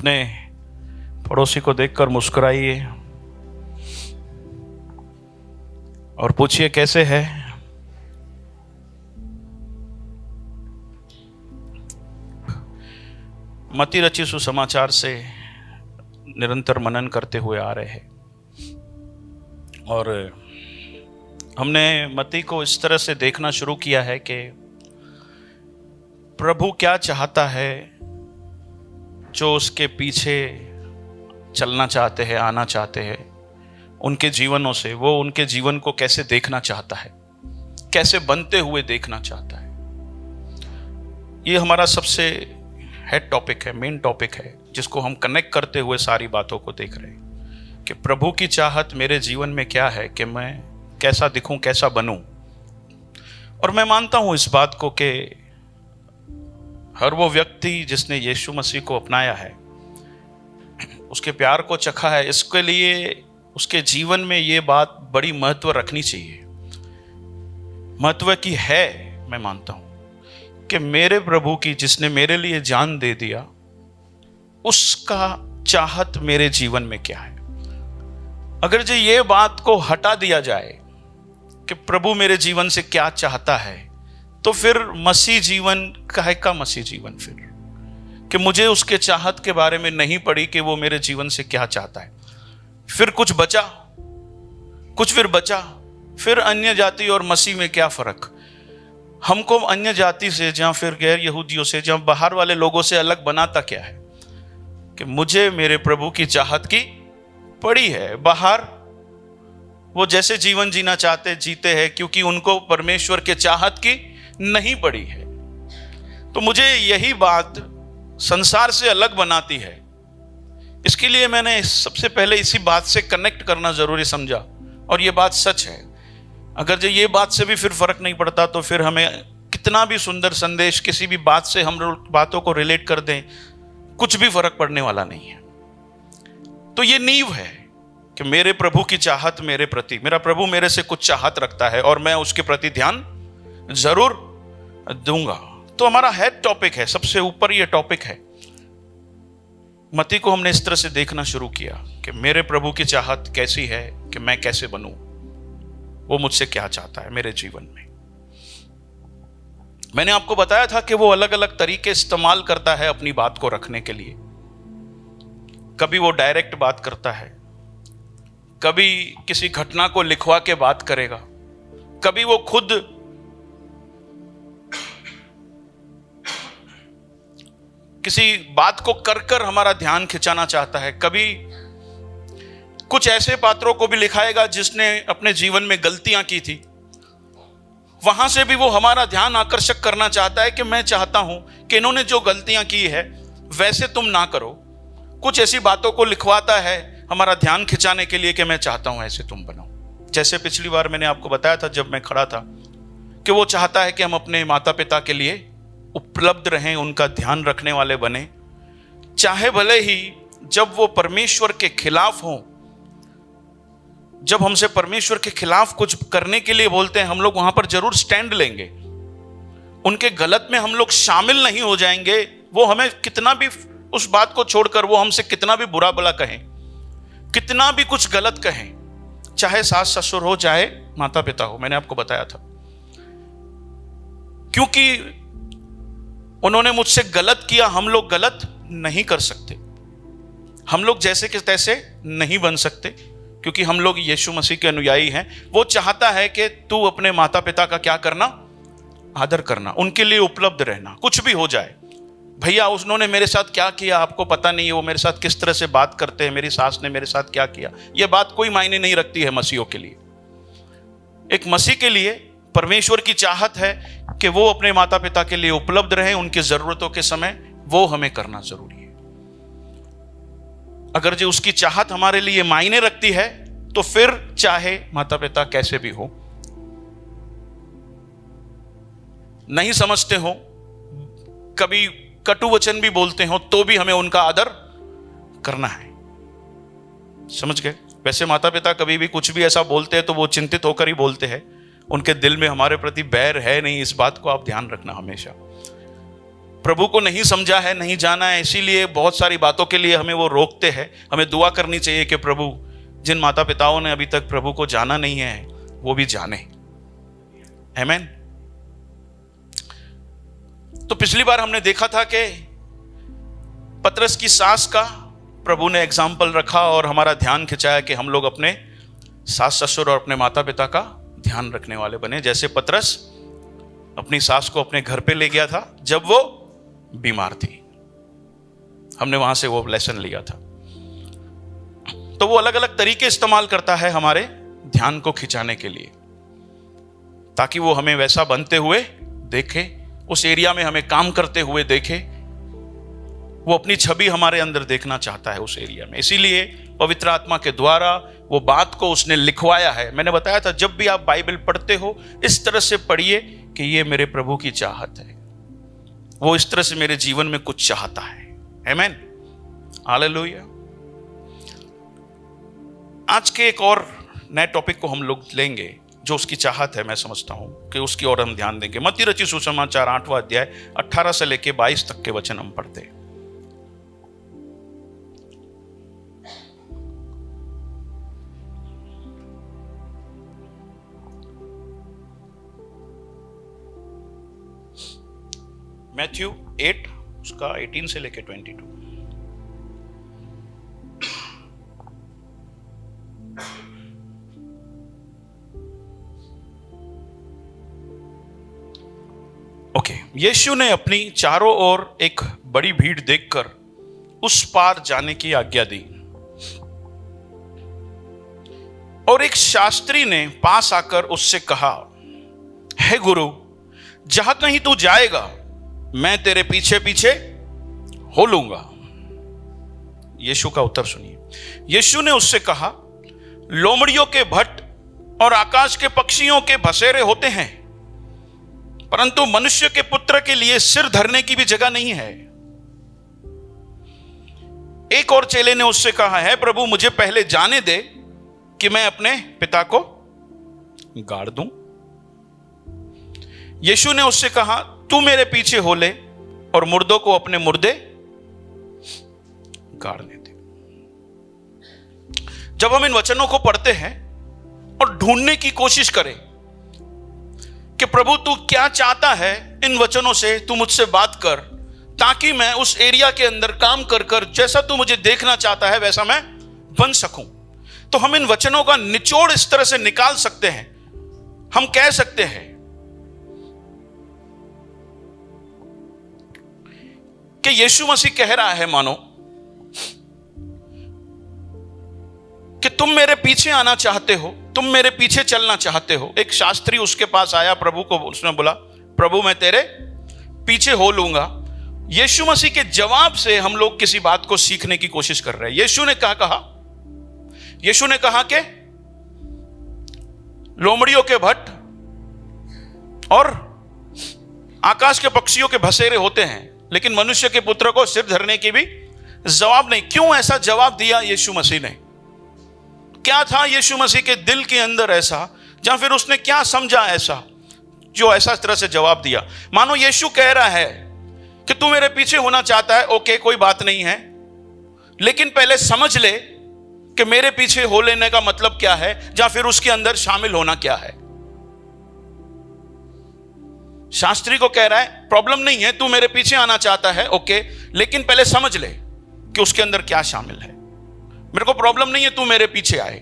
अपने पड़ोसी को देखकर मुस्कुराइए और पूछिए कैसे है। मत्ती रचित सुसमाचार से निरंतर मनन करते हुए आ रहे हैं और हमने मत्ती को इस तरह से देखना शुरू किया है कि प्रभु क्या चाहता है, जो उसके पीछे चलना चाहते हैं, आना चाहते हैं, उनके जीवनों से वो उनके जीवन को कैसे देखना चाहता है, कैसे बनते हुए देखना चाहता है। ये हमारा सबसे हेड टॉपिक है, मेन टॉपिक है, जिसको हम कनेक्ट करते हुए सारी बातों को देख रहे हैं कि प्रभु की चाहत मेरे जीवन में क्या है, कि मैं कैसा दिखूं, कैसा बनूं। और मैं मानता हूं इस बात को कि हर वो व्यक्ति जिसने यीशु मसीह को अपनाया है, उसके प्यार को चखा है, इसके लिए उसके जीवन में ये बात बड़ी महत्व रखनी चाहिए, महत्व की है। मैं मानता हूं कि मेरे प्रभु की, जिसने मेरे लिए जान दे दिया, उसका चाहत मेरे जीवन में क्या है। अगर जो ये बात को हटा दिया जाए कि प्रभु मेरे जीवन से क्या चाहता है, तो फिर मसीह जीवन काहे का मसीह जीवन, फिर कि मुझे उसके चाहत के बारे में नहीं पड़ी कि वो मेरे जीवन से क्या चाहता है। फिर कुछ बचा, कुछ फिर बचा, फिर अन्य जाति और मसीह में क्या फर्क। हमको अन्य जाति से, जहां फिर गैर यहूदियों से, जहां बाहर वाले लोगों से अलग बनाता क्या है कि मुझे मेरे प्रभु की चाहत की पड़ी है। बाहर वो जैसे जीवन जीना चाहते जीते हैं, क्योंकि उनको परमेश्वर के चाहत की नहीं पड़ी है। तो मुझे यही बात संसार से अलग बनाती है। इसके लिए मैंने सबसे पहले इसी बात से कनेक्ट करना जरूरी समझा, और ये बात सच है। अगर जो ये बात से भी फिर फर्क नहीं पड़ता, तो फिर हमें कितना भी सुंदर संदेश, किसी भी बात से हम बातों को रिलेट कर दें, कुछ भी फर्क पड़ने वाला नहीं है। तो ये नींव है कि मेरे प्रभु की चाहत मेरे प्रति, मेरा प्रभु मेरे से कुछ चाहत रखता है और मैं उसके प्रति ध्यान जरूर दूंगा। तो हमारा हेड टॉपिक है, सबसे ऊपर ये टॉपिक है। मत्ती को हमने इस तरह से देखना शुरू किया कि मेरे प्रभु की चाहत कैसी है, कि मैं कैसे बनूं, वो मुझसे क्या चाहता है मेरे जीवन में। मैंने आपको बताया था कि वो अलग अलग तरीके इस्तेमाल करता है अपनी बात को रखने के लिए। कभी वो डायरेक्ट बात करता है, कभी किसी घटना को लिखवा के बात करेगा, कभी वो खुद किसी बात को कर कर हमारा ध्यान खिंचाना चाहता है, कभी कुछ ऐसे पात्रों को भी लिखाएगा जिसने अपने जीवन में गलतियां की थी, वहां से भी वो हमारा ध्यान आकर्षक करना चाहता है कि मैं चाहता हूं कि इन्होंने जो गलतियां की है वैसे तुम ना करो। कुछ ऐसी बातों को लिखवाता है हमारा ध्यान खिंचाने के लिए कि मैं चाहता हूं ऐसे तुम बनाओ। जैसे पिछली बार मैंने आपको बताया था जब मैं खड़ा था, कि वो चाहता है कि हम अपने माता पिता के लिए उपलब्ध रहें, उनका ध्यान रखने वाले बने, चाहे भले ही जब वो परमेश्वर के खिलाफ हों, जब हमसे परमेश्वर के खिलाफ कुछ करने के लिए बोलते हैं, हम लोग वहां पर जरूर स्टैंड लेंगे। उनके गलत में हम लोग शामिल नहीं हो जाएंगे। वो हमें कितना भी, उस बात को छोड़कर वो हमसे कितना भी बुरा भला कहें, कितना भी कुछ गलत कहें, चाहे सास ससुर हो, चाहे माता पिता हो, मैंने आपको बताया था, क्योंकि उन्होंने मुझसे गलत किया, हम लोग गलत नहीं कर सकते। हम लोग जैसे के तैसे नहीं बन सकते, क्योंकि हम लोग यीशु मसीह के अनुयायी हैं। वो चाहता है कि तू अपने माता पिता का क्या करना, आदर करना, उनके लिए उपलब्ध रहना, कुछ भी हो जाए। भैया उन्होंने मेरे साथ क्या किया आपको पता नहीं है, वो मेरे साथ किस तरह से बात करते हैं, मेरी सास ने मेरे साथ क्या किया, ये बात कोई मायने नहीं रखती है मसीहों के लिए। एक मसीह के लिए परमेश्वर की चाहत है कि वो अपने माता पिता के लिए उपलब्ध रहे, उनकी जरूरतों के समय वो हमें करना जरूरी है। अगर जो उसकी चाहत हमारे लिए मायने रखती है, तो फिर चाहे माता पिता कैसे भी हो, नहीं समझते हो, कभी कटु वचन भी बोलते हो, तो भी हमें उनका आदर करना है। समझ गए? वैसे माता पिता कभी भी कुछ भी ऐसा बोलते हैं तो वो चिंतित होकर ही बोलते हैं, उनके दिल में हमारे प्रति बैर है नहीं। इस बात को आप ध्यान रखना हमेशा। प्रभु को नहीं समझा है, नहीं जाना है, इसीलिए बहुत सारी बातों के लिए हमें वो रोकते हैं। हमें दुआ करनी चाहिए कि प्रभु, जिन माता पिताओं ने अभी तक प्रभु को जाना नहीं है वो भी जाने। आमीन। तो पिछली बार हमने देखा था कि पतरस की सास का प्रभु ने एग्जाम्पल रखा और हमारा ध्यान खिंचाया कि हम लोग अपने सास ससुर और अपने माता पिता का ध्यान रखने वाले बने। जैसे पतरस अपनी सास को अपने घर पे ले गया था जब वो बीमार थी, हमने वहां से वो लेसन लिया था। तो वो अलग अलग तरीके इस्तेमाल करता है हमारे ध्यान को खिंचाने के लिए, ताकि वो हमें वैसा बनते हुए देखे, उस एरिया में हमें काम करते हुए देखे। वो अपनी छवि हमारे अंदर देखना चाहता है उस एरिया में। इसीलिए पवित्र आत्मा के द्वारा वो बात को उसने लिखवाया है। मैंने बताया था, जब भी आप बाइबल पढ़ते हो इस तरह से पढ़िए कि ये मेरे प्रभु की चाहत है, वो इस तरह से मेरे जीवन में कुछ चाहता है। आमीन, हालेलुया। आज के एक और नए टॉपिक को हम लोग लेंगे जो उसकी चाहत है। मैं समझता हूं कि उसकी ओर हम ध्यान देंगे। मत्ती रचित सुसमाचार 8वां अध्याय 18 से लेके 22 तक के वचन हम पढ़ते हैं। मैथ्यू 8 उसका 18 से लेके 22। ओके। यीशु ने अपनी चारों ओर एक बड़ी भीड़ देखकर उस पार जाने की आज्ञा दी, और एक शास्त्री ने पास आकर उससे कहा, हे गुरु, जहां कहीं तू जाएगा मैं तेरे पीछे पीछे हो लूंगा। यीशु का उत्तर सुनिए। यीशु ने उससे कहा, लोमड़ियों के भट्ट और आकाश के पक्षियों के बसेरे होते हैं, परंतु मनुष्य के पुत्र के लिए सिर धरने की भी जगह नहीं है। एक और चेले ने उससे कहा, है प्रभु, मुझे पहले जाने दे कि मैं अपने पिता को गाड़ दूं। यीशु ने उससे कहा, तू मेरे पीछे हो ले और मुर्दों को अपने मुर्दे गाड़ने दे। जब हम इन वचनों को पढ़ते हैं और ढूंढने की कोशिश करें कि प्रभु तू क्या चाहता है इन वचनों से, तू मुझसे बात कर, ताकि मैं उस एरिया के अंदर काम कर कर जैसा तू मुझे देखना चाहता है वैसा मैं बन सकूं, तो हम इन वचनों का निचोड़ इस तरह से निकाल सकते हैं। हम कह सकते हैं कि यीशु मसीह कह रहा है, मानो कि तुम मेरे पीछे आना चाहते हो, तुम मेरे पीछे चलना चाहते हो। एक शास्त्री उसके पास आया, प्रभु को उसने बोला, प्रभु मैं तेरे पीछे हो लूंगा। यीशु मसीह के जवाब से हम लोग किसी बात को सीखने की कोशिश कर रहे हैं। यीशु ने क्या कहा? यीशु ने कहा कि लोमड़ियों के भट्ट और आकाश के पक्षियों के बसेरे होते हैं, लेकिन मनुष्य के पुत्र को सिर धरने की भी जवाब नहीं। क्यों ऐसा जवाब दिया यीशु मसीह ने? क्या था यीशु मसीह के दिल के अंदर ऐसा, या फिर उसने क्या समझा ऐसा जो ऐसा तरह से जवाब दिया? मानो यीशु कह रहा है कि तू मेरे पीछे होना चाहता है, ओके कोई बात नहीं है, लेकिन पहले समझ ले कि मेरे पीछे हो लेने का मतलब क्या है, या फिर उसके अंदर शामिल होना क्या है। शास्त्री को कह रहा है प्रॉब्लम नहीं है, तू मेरे पीछे आना चाहता है, ओके, लेकिन पहले समझ ले कि उसके अंदर क्या शामिल है। मेरे को प्रॉब्लम नहीं है तू मेरे पीछे आए।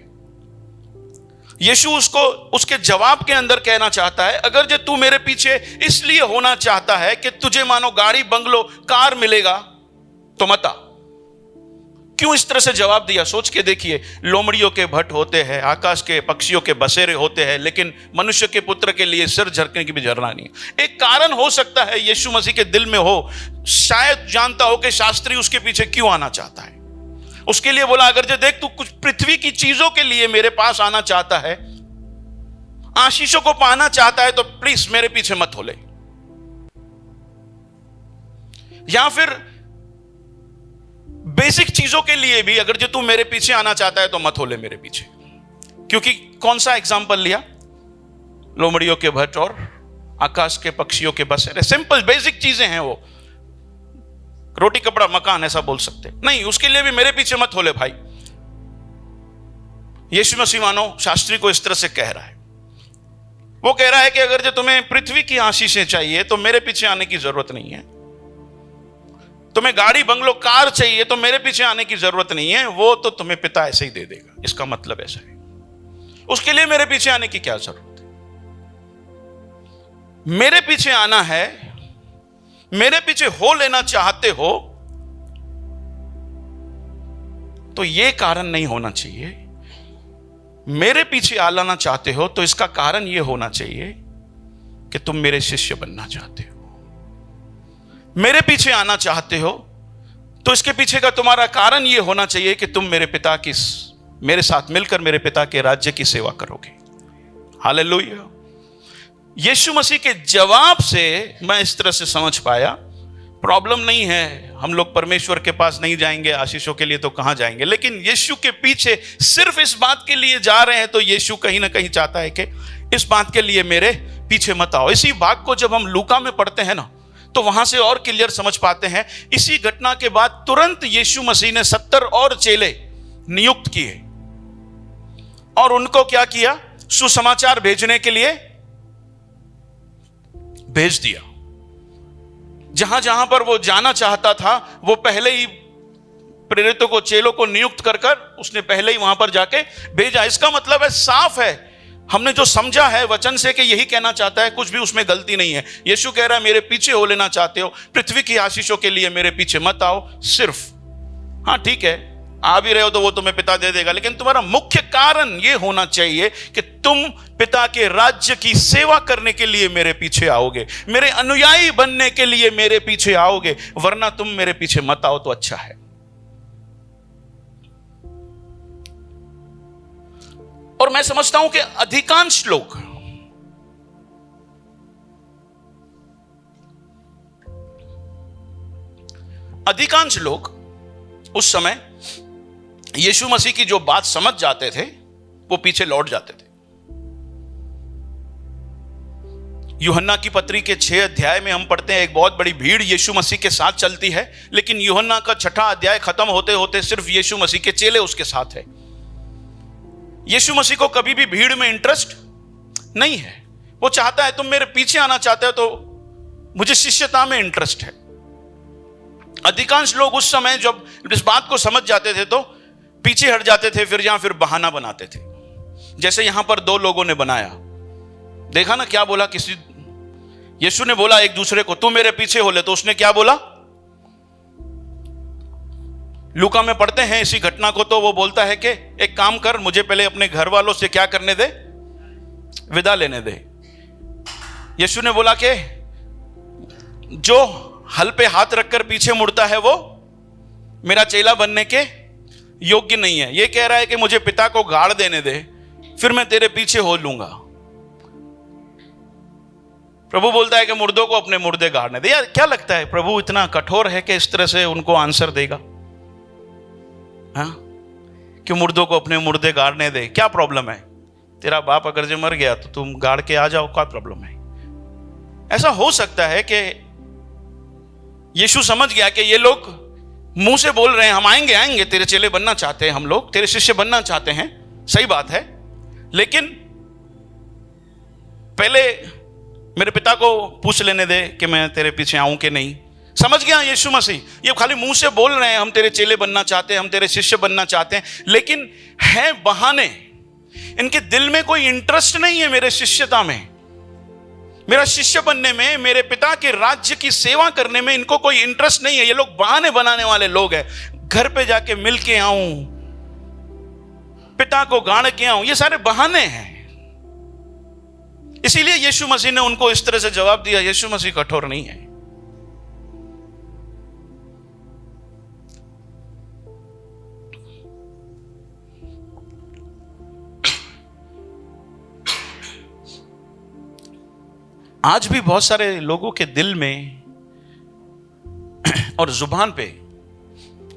यीशु उसको उसके जवाब के अंदर कहना चाहता है, अगर जो तू मेरे पीछे इसलिए होना चाहता है कि तुझे मानो गाड़ी बंगलो कार मिलेगा तो मत आ। क्यों इस तरह से जवाब दिया? सोच के देखिए, लोमड़ियों के भट्ट होते हैं, आकाश के पक्षियों के बसेरे होते हैं, लेकिन मनुष्य के पुत्र के लिए सिर झरकने की भी जरूरत नहीं। एक कारण हो सकता है यीशु मसीह के दिल में हो, शायद जानता हो कि शास्त्री उसके पीछे क्यों आना चाहता है। उसके लिए बोला, अगर जो देख तू कुछ पृथ्वी की चीजों के लिए मेरे पास आना चाहता है, आशीषों को पाना चाहता है, तो प्लीज मेरे पीछे मत हो ले। या फिर बेसिक चीजों के लिए भी अगर जो तू मेरे पीछे आना चाहता है तो मत हो ले मेरे पीछे। क्योंकि कौन सा एग्जाम्पल लिया? लोमड़ियों के भट्ट और आकाश के पक्षियों के बसेरे। सिंपल बेसिक चीजें हैं वो, रोटी कपड़ा मकान ऐसा बोल सकते नहीं, उसके लिए भी मेरे पीछे मत हो ले भाई। यीशु मसीह मानो शास्त्री को इस तरह से कह रहा है, वो कह रहा है कि अगर जो तुम्हें पृथ्वी की आशीषें चाहिए तो मेरे पीछे आने की जरूरत नहीं है, तुम्हें गाड़ी बंगलो कार चाहिए तो मेरे पीछे आने की जरूरत नहीं है, वो तो तुम्हें पिता ऐसे ही दे देगा। इसका मतलब ऐसा है, उसके लिए मेरे पीछे आने की क्या जरूरत है। मेरे पीछे आना है, मेरे पीछे हो लेना चाहते हो तो यह कारण नहीं होना चाहिए। मेरे पीछे आना चाहते हो तो इसका कारण यह होना चाहिए कि तुम मेरे शिष्य बनना चाहते हो। मेरे पीछे आना चाहते हो तो इसके पीछे का तुम्हारा कारण यह होना चाहिए कि तुम मेरे साथ मिलकर मेरे पिता के राज्य की सेवा करोगे। हालेलुया। यीशु मसीह के जवाब से मैं इस तरह से समझ पाया, प्रॉब्लम नहीं है, हम लोग परमेश्वर के पास नहीं जाएंगे आशीषों के लिए तो कहां जाएंगे, लेकिन यीशु के पीछे सिर्फ इस बात के लिए जा रहे हैं तो यीशु कहीं ना कहीं चाहता है कि इस बात के लिए मेरे पीछे मत आओ। इसी भाग को जब हम लूका में पढ़ते हैं ना तो वहां से और क्लियर समझ पाते हैं। इसी घटना के बाद तुरंत यीशु मसीह ने 70 और चेले नियुक्त किए और उनको क्या किया, सुसमाचार भेजने के लिए भेज दिया। जहां जहां पर वो जाना चाहता था वो पहले ही प्रेरितों को, चेलों को नियुक्त कर उसने पहले ही वहां पर जाके भेजा। इसका मतलब है, साफ है, हमने जो समझा है वचन से कि यही कहना चाहता है, कुछ भी उसमें गलती नहीं है। यीशु कह रहा है मेरे पीछे हो लेना चाहते हो, पृथ्वी की आशीषों के लिए मेरे पीछे मत आओ। सिर्फ हाँ ठीक है, आ भी रहे हो तो वो तुम्हें पिता दे देगा, लेकिन तुम्हारा मुख्य कारण यह होना चाहिए कि तुम पिता के राज्य की सेवा करने के लिए मेरे पीछे आओगे, मेरे अनुयायी बनने के लिए मेरे पीछे आओगे, वरना तुम मेरे पीछे मत आओ तो अच्छा है। और मैं समझता हूं कि अधिकांश लोग उस समय यीशु मसीह की जो बात समझ जाते थे वो पीछे लौट जाते थे। यूहन्ना की पत्री के 6 अध्याय में हम पढ़ते हैं एक बहुत बड़ी भीड़ यीशु मसीह के साथ चलती है, लेकिन यूहन्ना का 6ठा अध्याय खत्म होते होते सिर्फ यीशु मसीह के चेले उसके साथ है। यीशु मसीह को कभी भी भीड़ में इंटरेस्ट नहीं है। वो चाहता है तुम मेरे पीछे आना चाहते हो तो मुझे शिष्यता में इंटरेस्ट है। अधिकांश लोग उस समय जब इस बात को समझ जाते थे तो पीछे हट जाते थे, फिर बहाना बनाते थे। जैसे यहां पर 2 लोगों ने बनाया, देखा ना क्या बोला, यीशु ने बोला एक दूसरे को तू मेरे पीछे हो ले, तो उसने क्या बोला, लूका में पढ़ते हैं इसी घटना को, तो वो बोलता है कि एक काम कर, मुझे पहले अपने घर वालों से क्या करने दे, विदा लेने दे। यीशु ने बोला कि जो हल पे हाथ रखकर पीछे मुड़ता है वो मेरा चेला बनने के योग्य नहीं है। ये कह रहा है कि मुझे पिता को गाड़ देने दे, फिर मैं तेरे पीछे हो लूंगा। प्रभु बोलता है कि मुर्दों को अपने मुर्दे गाड़ने दे। यार क्या लगता है प्रभु इतना कठोर है कि इस तरह से उनको आंसर देगा? हाँ, कि मुर्दों को अपने मुर्दे गाड़ने दे, क्या प्रॉब्लम है? तेरा बाप अगर जो मर गया तो तुम गाड़ के आ जाओ, क्या प्रॉब्लम है? ऐसा हो सकता है कि यीशु समझ गया कि ये लोग मुंह से बोल रहे हैं हम आएंगे, तेरे चेले बनना चाहते हैं, हम लोग तेरे शिष्य बनना चाहते हैं, सही बात है, लेकिन पहले मेरे पिता को पूछ लेने दे कि मैं तेरे पीछे आऊं कि नहीं। समझ गया यीशु मसीह, ये खाली मुंह से बोल रहे हैं हम तेरे चेले बनना चाहते हैं, हम तेरे शिष्य बनना चाहते हैं, लेकिन है बहाने। इनके दिल में कोई इंटरेस्ट नहीं है मेरे शिष्यता में, मेरा शिष्य बनने में, मेरे पिता के राज्य की सेवा करने में इनको कोई इंटरेस्ट नहीं है। ये लोग बहाने बनाने वाले लोग हैं। घर पे जाके मिल के आऊं, पिता को गाड़ के आऊं, ये सारे बहाने हैं। इसीलिए यीशु मसीह ने उनको इस तरह से जवाब दिया। यीशु मसीह कठोर नहीं है। आज भी बहुत सारे लोगों के दिल में और जुबान पे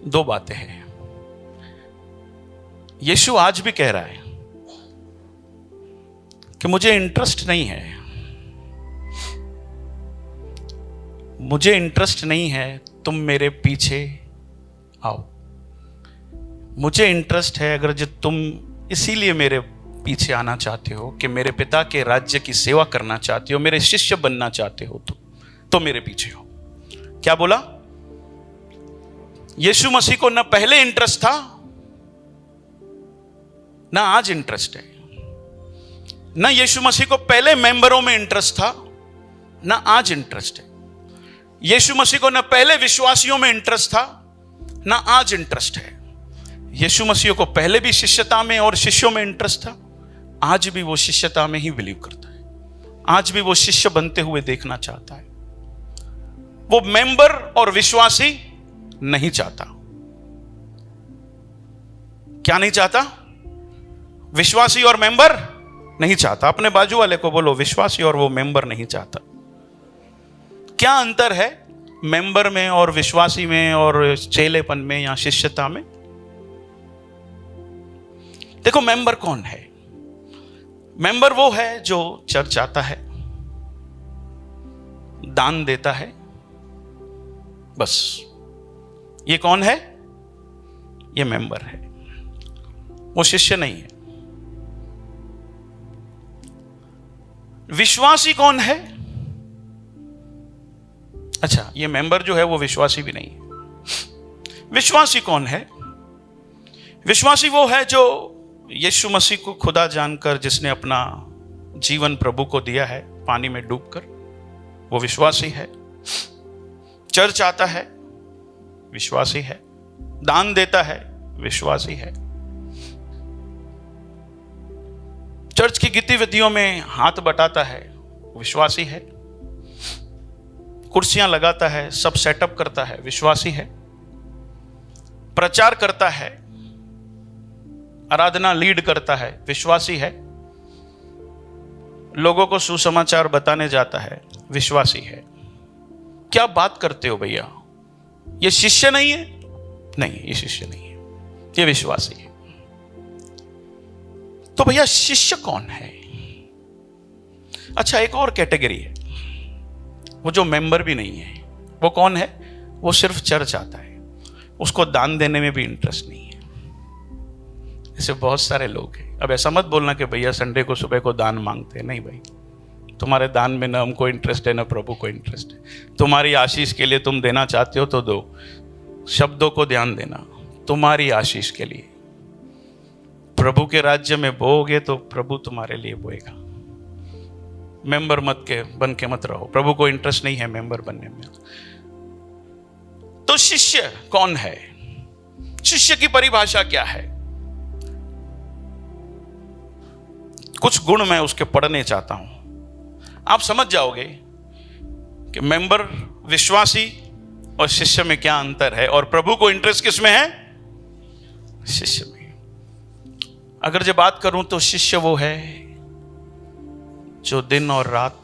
2 बातें हैं। यीशु आज भी कह रहा है कि मुझे इंटरेस्ट नहीं है, मुझे इंटरेस्ट नहीं है, तुम मेरे पीछे आओ। मुझे इंटरेस्ट है, अगर जो तुम इसीलिए मेरे पीछे आना चाहते हो कि मेरे पिता के राज्य की सेवा करना चाहते हो, मेरे शिष्य बनना चाहते हो, तो मेरे पीछे हो। क्या बोला? यीशु मसीह को न पहले इंटरेस्ट था, ना आज इंटरेस्ट है। ना यीशु मसीह को पहले मेंबरों में इंटरेस्ट था, ना आज इंटरेस्ट है। यीशु मसीह को न पहले विश्वासियों में इंटरेस्ट था, ना आज इंटरेस्ट है। यीशु मसीह को पहले भी शिष्यता में और शिष्यों में इंटरेस्ट था, आज भी वो शिष्यता में ही बिलीव करता है। आज भी वो शिष्य बनते हुए देखना चाहता है। वो मेंबर और विश्वासी नहीं चाहता। क्या नहीं चाहता? विश्वासी और मेंबर नहीं चाहता। अपने बाजू वाले को बोलो, विश्वासी और वो मेंबर नहीं चाहता। क्या अंतर है मेंबर में और विश्वासी में और चेलेपन में या शिष्यता में? देखो, मेंबर कौन है? मेंबर वो है जो चर्च आता है, दान देता है, बस। ये कौन है? ये मेंबर है, वो शिष्य नहीं है। विश्वासी कौन है? अच्छा, ये मेंबर जो है वो विश्वासी भी नहीं है। विश्वासी कौन है? विश्वासी वो है जो यीशु मसीह को खुदा जानकर, जिसने अपना जीवन प्रभु को दिया है पानी में डूबकर, वो विश्वासी है। चर्च आता है, विश्वासी है। दान देता है, विश्वासी है। चर्च की गतिविधियों में हाथ बटाता है, विश्वासी है। कुर्सियां लगाता है, सब सेटअप करता है, विश्वासी है। प्रचार करता है, आराधना लीड करता है, विश्वासी है। लोगों को सुसमाचार बताने जाता है, विश्वासी है। क्या बात करते हो भैया, ये शिष्य नहीं है? नहीं, ये शिष्य नहीं है, ये विश्वासी है। तो भैया शिष्य कौन है? अच्छा, एक और कैटेगरी है, वो जो मेंबर भी नहीं है। वो कौन है? वो सिर्फ चर्च आता है, उसको दान देने में भी इंटरेस्ट नहीं है। ऐसे बहुत सारे लोग हैं। अब ऐसा मत बोलना कि भैया संडे को सुबह को दान मांगते हैं। नहीं भाई, तुम्हारे दान में ना हमको इंटरेस्ट है, ना प्रभु को इंटरेस्ट है। तुम्हारी आशीष के लिए तुम देना चाहते हो तो दो, शब्दों को ध्यान देना। तुम्हारी आशीष के लिए, प्रभु के राज्य में बोओगे तो प्रभु तुम्हारे लिए बोएगा। मेंबर बन के मत रहो। प्रभु को इंटरेस्ट नहीं है मेंबर बनने में। तो शिष्य कौन है? शिष्य की परिभाषा क्या है? कुछ गुण मैं उसके पढ़ने चाहता हूं, आप समझ जाओगे कि मेंबर, विश्वासी और शिष्य में क्या अंतर है, और प्रभु को इंटरेस्ट किस में है? शिष्य में। अगर जब बात करूं तो शिष्य वो है जो दिन और रात,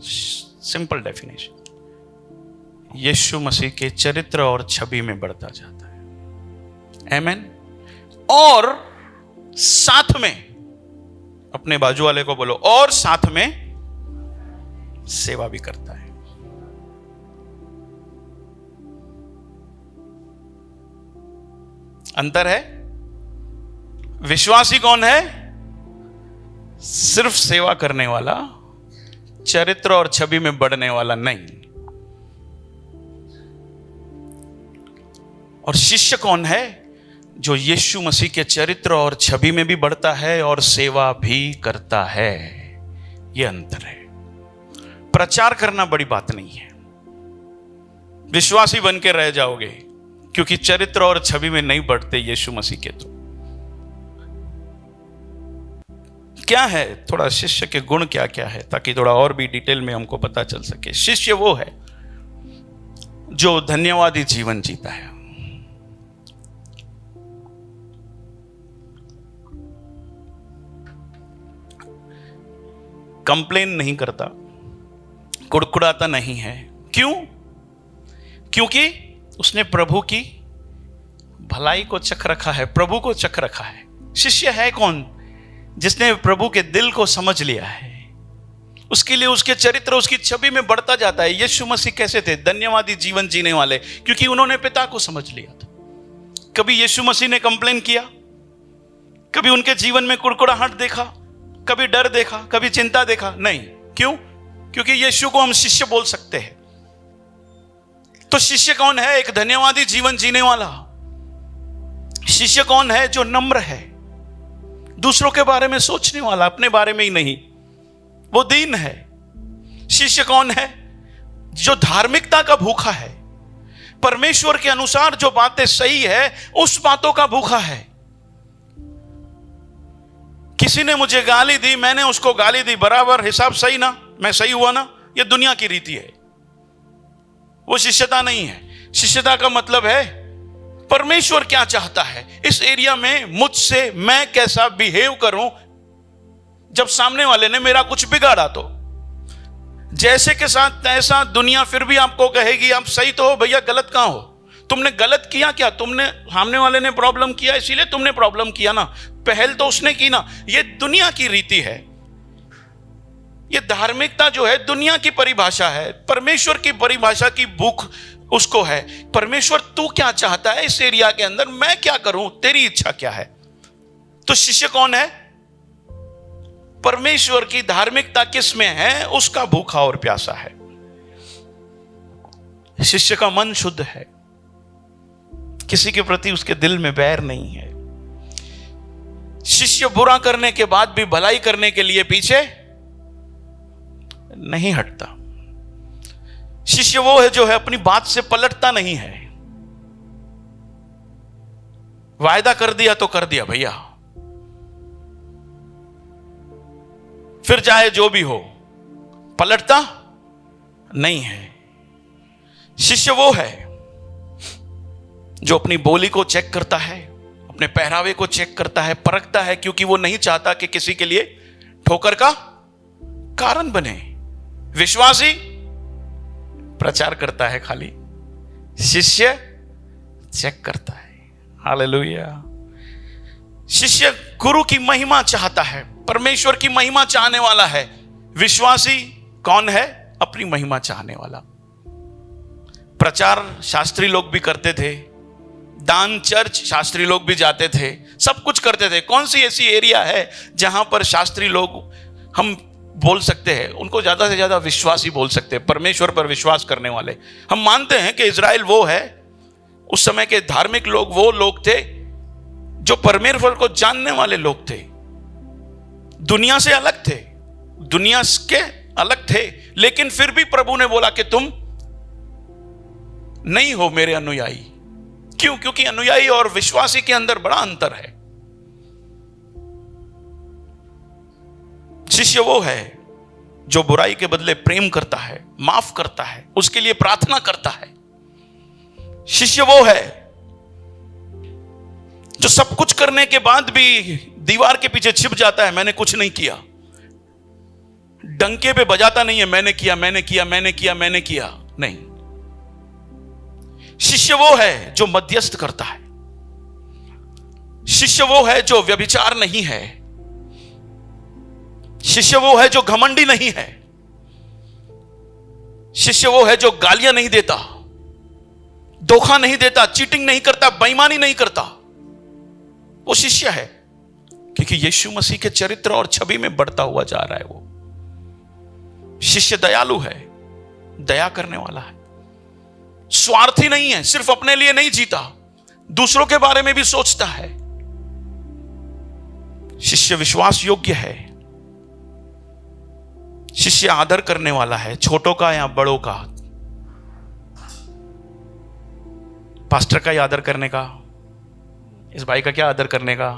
सिंपल डेफिनेशन, यीशु मसीह के चरित्र और छवि में बढ़ता जाता है। आमीन। और साथ में, अपने बाजू वाले को बोलो, और साथ में सेवा भी करता है। अंतर है। विश्वासी कौन है? सिर्फ सेवा करने वाला, चरित्र और छवि में बढ़ने वाला नहीं। और शिष्य कौन है? जो यीशु मसीह के चरित्र और छवि में भी बढ़ता है और सेवा भी करता है। यह अंतर है। प्रचार करना बड़ी बात नहीं है, विश्वासी बन के रह जाओगे, क्योंकि चरित्र और छवि में नहीं बढ़ते यीशु मसीह के। तो क्या है, थोड़ा शिष्य के गुण क्या क्या है, ताकि थोड़ा और भी डिटेल में हमको पता चल सके। शिष्य वो है जो धन्यवादी जीवन जीता है। कंप्लेन नहीं करता, कुड़कुड़ाता नहीं है। क्यों? क्योंकि उसने प्रभु की भलाई को चख रखा है, प्रभु को चख रखा है। शिष्य है कौन? जिसने प्रभु के दिल को समझ लिया है उसके लिए उसके चरित्र, उसकी छवि में बढ़ता जाता है। यीशु मसीह कैसे थे? धन्यवादी जीवन जीने वाले, क्योंकि उन्होंने पिता को समझ लिया था। कभी यीशु मसीह ने कंप्लेन किया? कभी उनके जीवन में कुड़कुड़ाहट देखा? कभी डर देखा? कभी चिंता देखा? नहीं। क्यों? क्योंकि यीशु को हम शिष्य बोल सकते हैं। तो शिष्य कौन है? एक धन्यवादी जीवन जीने वाला। शिष्य कौन है? जो नम्र है, दूसरों के बारे में सोचने वाला, अपने बारे में ही नहीं, वो दीन है। शिष्य कौन है? जो धार्मिकता का भूखा है, परमेश्वर के अनुसार जो बातें सही है उस बातों का भूखा है। किसी ने मुझे गाली दी, मैंने उसको गाली दी, बराबर हिसाब सही ना, मैं सही हुआ ना? ये दुनिया की रीति है, वो शिष्यता नहीं है। शिष्यता का मतलब है परमेश्वर क्या चाहता है इस एरिया में मुझसे, मैं कैसा बिहेव करूं जब सामने वाले ने मेरा कुछ बिगाड़ा। तो जैसे के साथ तैसा दुनिया फिर भी आपको कहेगी आप सही तो हो भैया, गलत कहां हो? तुमने गलत किया क्या? तुमने, सामने वाले ने प्रॉब्लम किया इसीलिए तुमने प्रॉब्लम किया ना, पहल तो उसने की ना। ये दुनिया की रीति है। ये धार्मिकता जो है दुनिया की परिभाषा है, परमेश्वर की परिभाषा की भूख उसको है। परमेश्वर तू क्या चाहता है इस एरिया के अंदर, मैं क्या करूं, तेरी इच्छा क्या है? तो शिष्य कौन है? परमेश्वर की धार्मिकता किस में है, उसका भूखा और प्यासा है। शिष्य का मन शुद्ध है, किसी के प्रति उसके दिल में बैर नहीं है। शिष्य बुरा करने के बाद भी भलाई करने के लिए पीछे नहीं हटता। शिष्य वो है जो है अपनी बात से पलटता नहीं है। वायदा कर दिया तो कर दिया भैया, फिर चाहे जो भी हो, पलटता नहीं है। शिष्य वो है जो अपनी बोली को चेक करता है, अपने पहरावे को चेक करता है, परखता है, क्योंकि वो नहीं चाहता कि किसी के लिए ठोकर का कारण बने। विश्वासी प्रचार करता है खाली, शिष्य चेक करता है। हालेलुया। शिष्य गुरु की महिमा चाहता है, परमेश्वर की महिमा चाहने वाला है। विश्वासी कौन है? अपनी महिमा चाहने वाला। प्रचार शास्त्री लोग भी करते थे, दान चर्च शास्त्री लोग भी जाते थे, सब कुछ करते थे। कौन सी ऐसी एरिया है जहां पर शास्त्री लोग हम बोल सकते हैं उनको ज्यादा से ज्यादा विश्वासी बोल सकते हैं, परमेश्वर पर विश्वास करने वाले? हम मानते हैं कि इजराइल वो है, उस समय के धार्मिक लोग वो लोग थे जो परमेश्वर को जानने वाले लोग थे, दुनिया से अलग थे, दुनिया के अलग थे। लेकिन फिर भी प्रभु ने बोला कि तुम नहीं हो मेरे अनुयायी। क्यों? क्योंकि अनुयायी और विश्वासी के अंदर बड़ा अंतर है। शिष्य वो है जो बुराई के बदले प्रेम करता है, माफ करता है, उसके लिए प्रार्थना करता है। शिष्य वो है जो सब कुछ करने के बाद भी दीवार के पीछे छिप जाता है, मैंने कुछ नहीं किया। डंके पे बजाता नहीं है, मैंने किया, मैंने किया, मैंने किया, मैंने किया, नहीं। शिष्य वो है जो मध्यस्थ करता है। शिष्य वो है जो व्यभिचार नहीं है। शिष्य वो है जो घमंडी नहीं है। शिष्य वो है जो गालियां नहीं देता, धोखा नहीं देता, चीटिंग नहीं करता, बेईमानी नहीं करता। वो शिष्य है, क्योंकि यीशु मसीह के चरित्र और छवि में बढ़ता हुआ जा रहा है। वो शिष्य दयालु है, दया करने वाला है, स्वार्थी नहीं है, सिर्फ अपने लिए नहीं जीता, दूसरों के बारे में भी सोचता है। शिष्य विश्वास योग्य है। शिष्य आदर करने वाला है, छोटों का या बड़ों का। पास्टर का ही आदर करने का, इस भाई का क्या आदर करने का?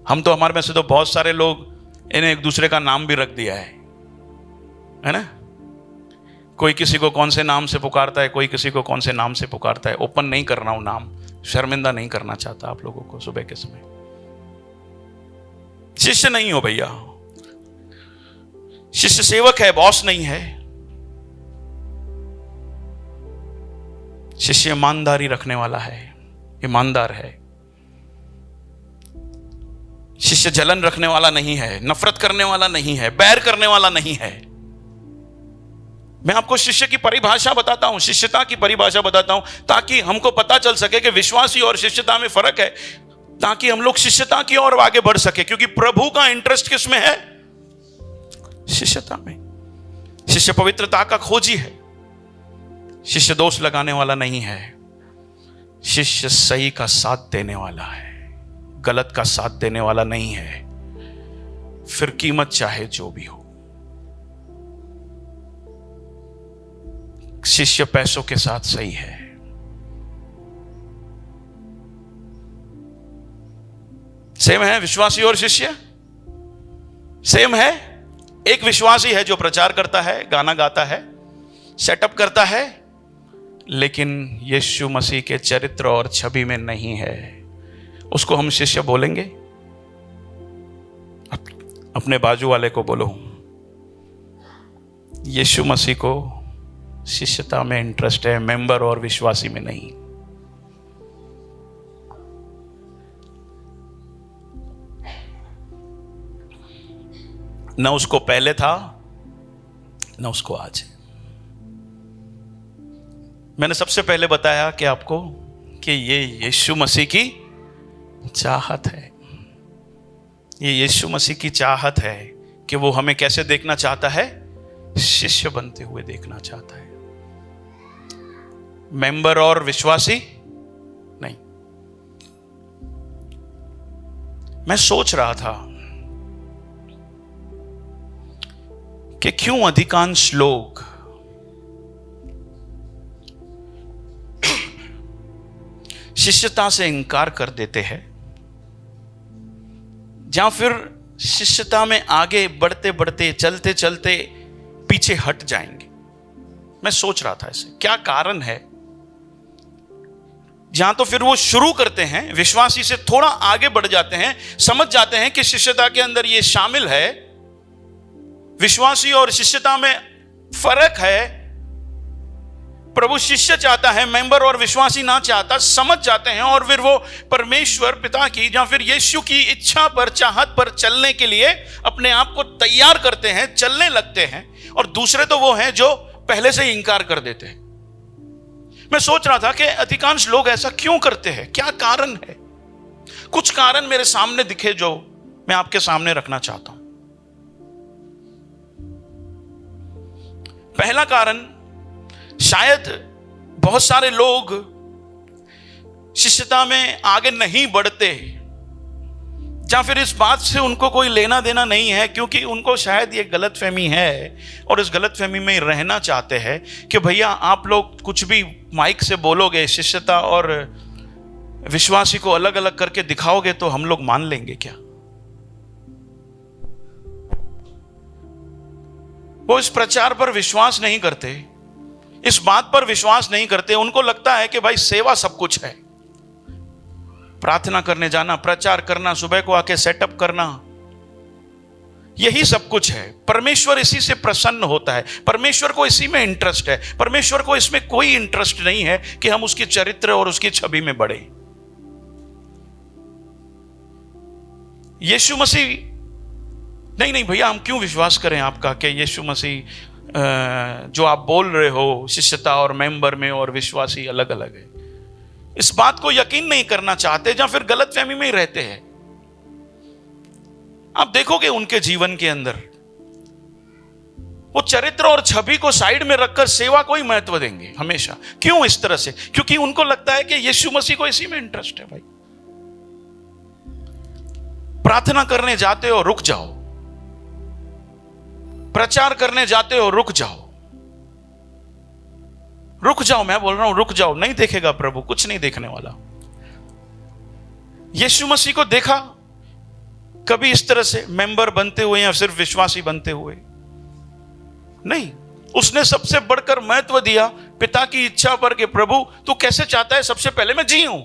हम तो, हमारे में से तो बहुत सारे लोग इन्हें एक दूसरे का नाम भी रख दिया है ना? कोई किसी को कौन से नाम से पुकारता है, कोई किसी को कौन से नाम से पुकारता है। ओपन नहीं कर रहा हूं नाम, शर्मिंदा नहीं करना चाहता आप लोगों को सुबह के समय। शिष्य नहीं हो भैया, शिष्य सेवक है, बॉस नहीं है। शिष्य ईमानदारी रखने वाला है, ईमानदार है। शिष्य जलन रखने वाला नहीं है, नफरत करने वाला नहीं है, बैर करने वाला नहीं है। मैं आपको शिष्य की परिभाषा बताता हूं, शिष्यता की परिभाषा बताता हूं, ताकि हमको पता चल सके कि विश्वासी और शिष्यता में फर्क है, ताकि हम लोग शिष्यता की ओर आगे बढ़ सके। क्योंकि प्रभु का इंटरेस्ट किस में है? शिष्यता में। शिष्य पवित्रता का खोजी है, शिष्य दोष लगाने वाला नहीं है, शिष्य सही का साथ देने वाला है, गलत का साथ देने वाला नहीं है, फिर कीमत चाहे जो भी हो। शिष्य पैसों के साथ सही है, सेम है। विश्वासी और शिष्य सेम है। एक विश्वासी है जो प्रचार करता है, गाना गाता है, सेटअप करता है, लेकिन यीशु मसीह के चरित्र और छवि में नहीं है, उसको हम शिष्य बोलेंगे? अपने बाजू वाले को बोलो, यीशु मसीह को शिष्यता में इंटरेस्ट है, मेंबर और विश्वासी में नहीं। न उसको पहले था, न उसको आज है। मैंने सबसे पहले बताया कि आपको कि ये यीशु मसीह की चाहत है, ये यीशु मसीह की चाहत है कि वो हमें कैसे देखना चाहता है? शिष्य बनते हुए देखना चाहता है, मेंबर और विश्वासी नहीं। मैं सोच रहा था कि क्यों अधिकांश लोग शिष्यता से इनकार कर देते हैं, या फिर शिष्यता में आगे बढ़ते बढ़ते चलते चलते पीछे हट जाएंगे। मैं सोच रहा था ऐसे क्या कारण है। जहां तो फिर वो शुरू करते हैं, विश्वासी से थोड़ा आगे बढ़ जाते हैं, समझ जाते हैं कि शिष्यता के अंदर ये शामिल है, विश्वासी और शिष्यता में फर्क है, प्रभु शिष्य चाहता है, मेंबर और विश्वासी ना चाहता, समझ जाते हैं, और फिर वो परमेश्वर पिता की या फिर यीशु की इच्छा पर, चाहत पर चलने के लिए अपने आप को तैयार करते हैं, चलने लगते हैं। और दूसरे तो वो हैं जो पहले से ही इंकार कर देते हैं। मैं सोच रहा था कि अधिकांश लोग ऐसा क्यों करते हैं, क्या कारण है। कुछ कारण मेरे सामने दिखे जो मैं आपके सामने रखना चाहता हूं। पहला कारण, शायद बहुत सारे लोग शिष्यता में आगे नहीं बढ़ते, या फिर इस बात से उनको कोई लेना देना नहीं है, क्योंकि उनको शायद ये गलतफहमी है और इस गलतफहमी में रहना चाहते हैं कि भैया आप लोग कुछ भी माइक से बोलोगे, शिष्यता और विश्वासी को अलग अलग करके दिखाओगे तो हम लोग मान लेंगे क्या। वो इस प्रचार पर विश्वास नहीं करते, इस बात पर विश्वास नहीं करते। उनको लगता है कि भाई सेवा सब कुछ है, प्रार्थना करने जाना, प्रचार करना, सुबह को आके सेटअप करना, यही सब कुछ है। परमेश्वर इसी से प्रसन्न होता है, परमेश्वर को इसी में इंटरेस्ट है, परमेश्वर को इसमें कोई इंटरेस्ट नहीं है कि हम उसके चरित्र और उसकी छवि में बढ़े। यीशु मसीह नहीं भैया, हम क्यों विश्वास करें आपका कि यीशु मसीह जो आप बोल रहे हो शिष्यता और मेंबर में और विश्वासी अलग अलग है। इस बात को यकीन नहीं करना चाहते, या फिर गलतफहमी में ही रहते हैं। आप देखोगे उनके जीवन के अंदर वो चरित्र और छवि को साइड में रखकर सेवा को ही महत्व देंगे हमेशा। क्यों इस तरह से? क्योंकि उनको लगता है कि यीशु मसीह को इसी में इंटरेस्ट है। भाई प्रार्थना करने जाते हो, रुक जाओ, प्रचार करने जाते हो, रुक जाओ, रुक जाओ, मैं बोल रहा हूं रुक जाओ। नहीं देखेगा प्रभु, कुछ नहीं देखने वाला। यीशु मसीह को देखा कभी इस तरह से मेंबर बनते हुए या सिर्फ विश्वासी बनते हुए? नहीं, उसने सबसे बढ़कर महत्व दिया पिता की इच्छा पर कि प्रभु तू कैसे चाहता है सबसे पहले मैं जीऊं,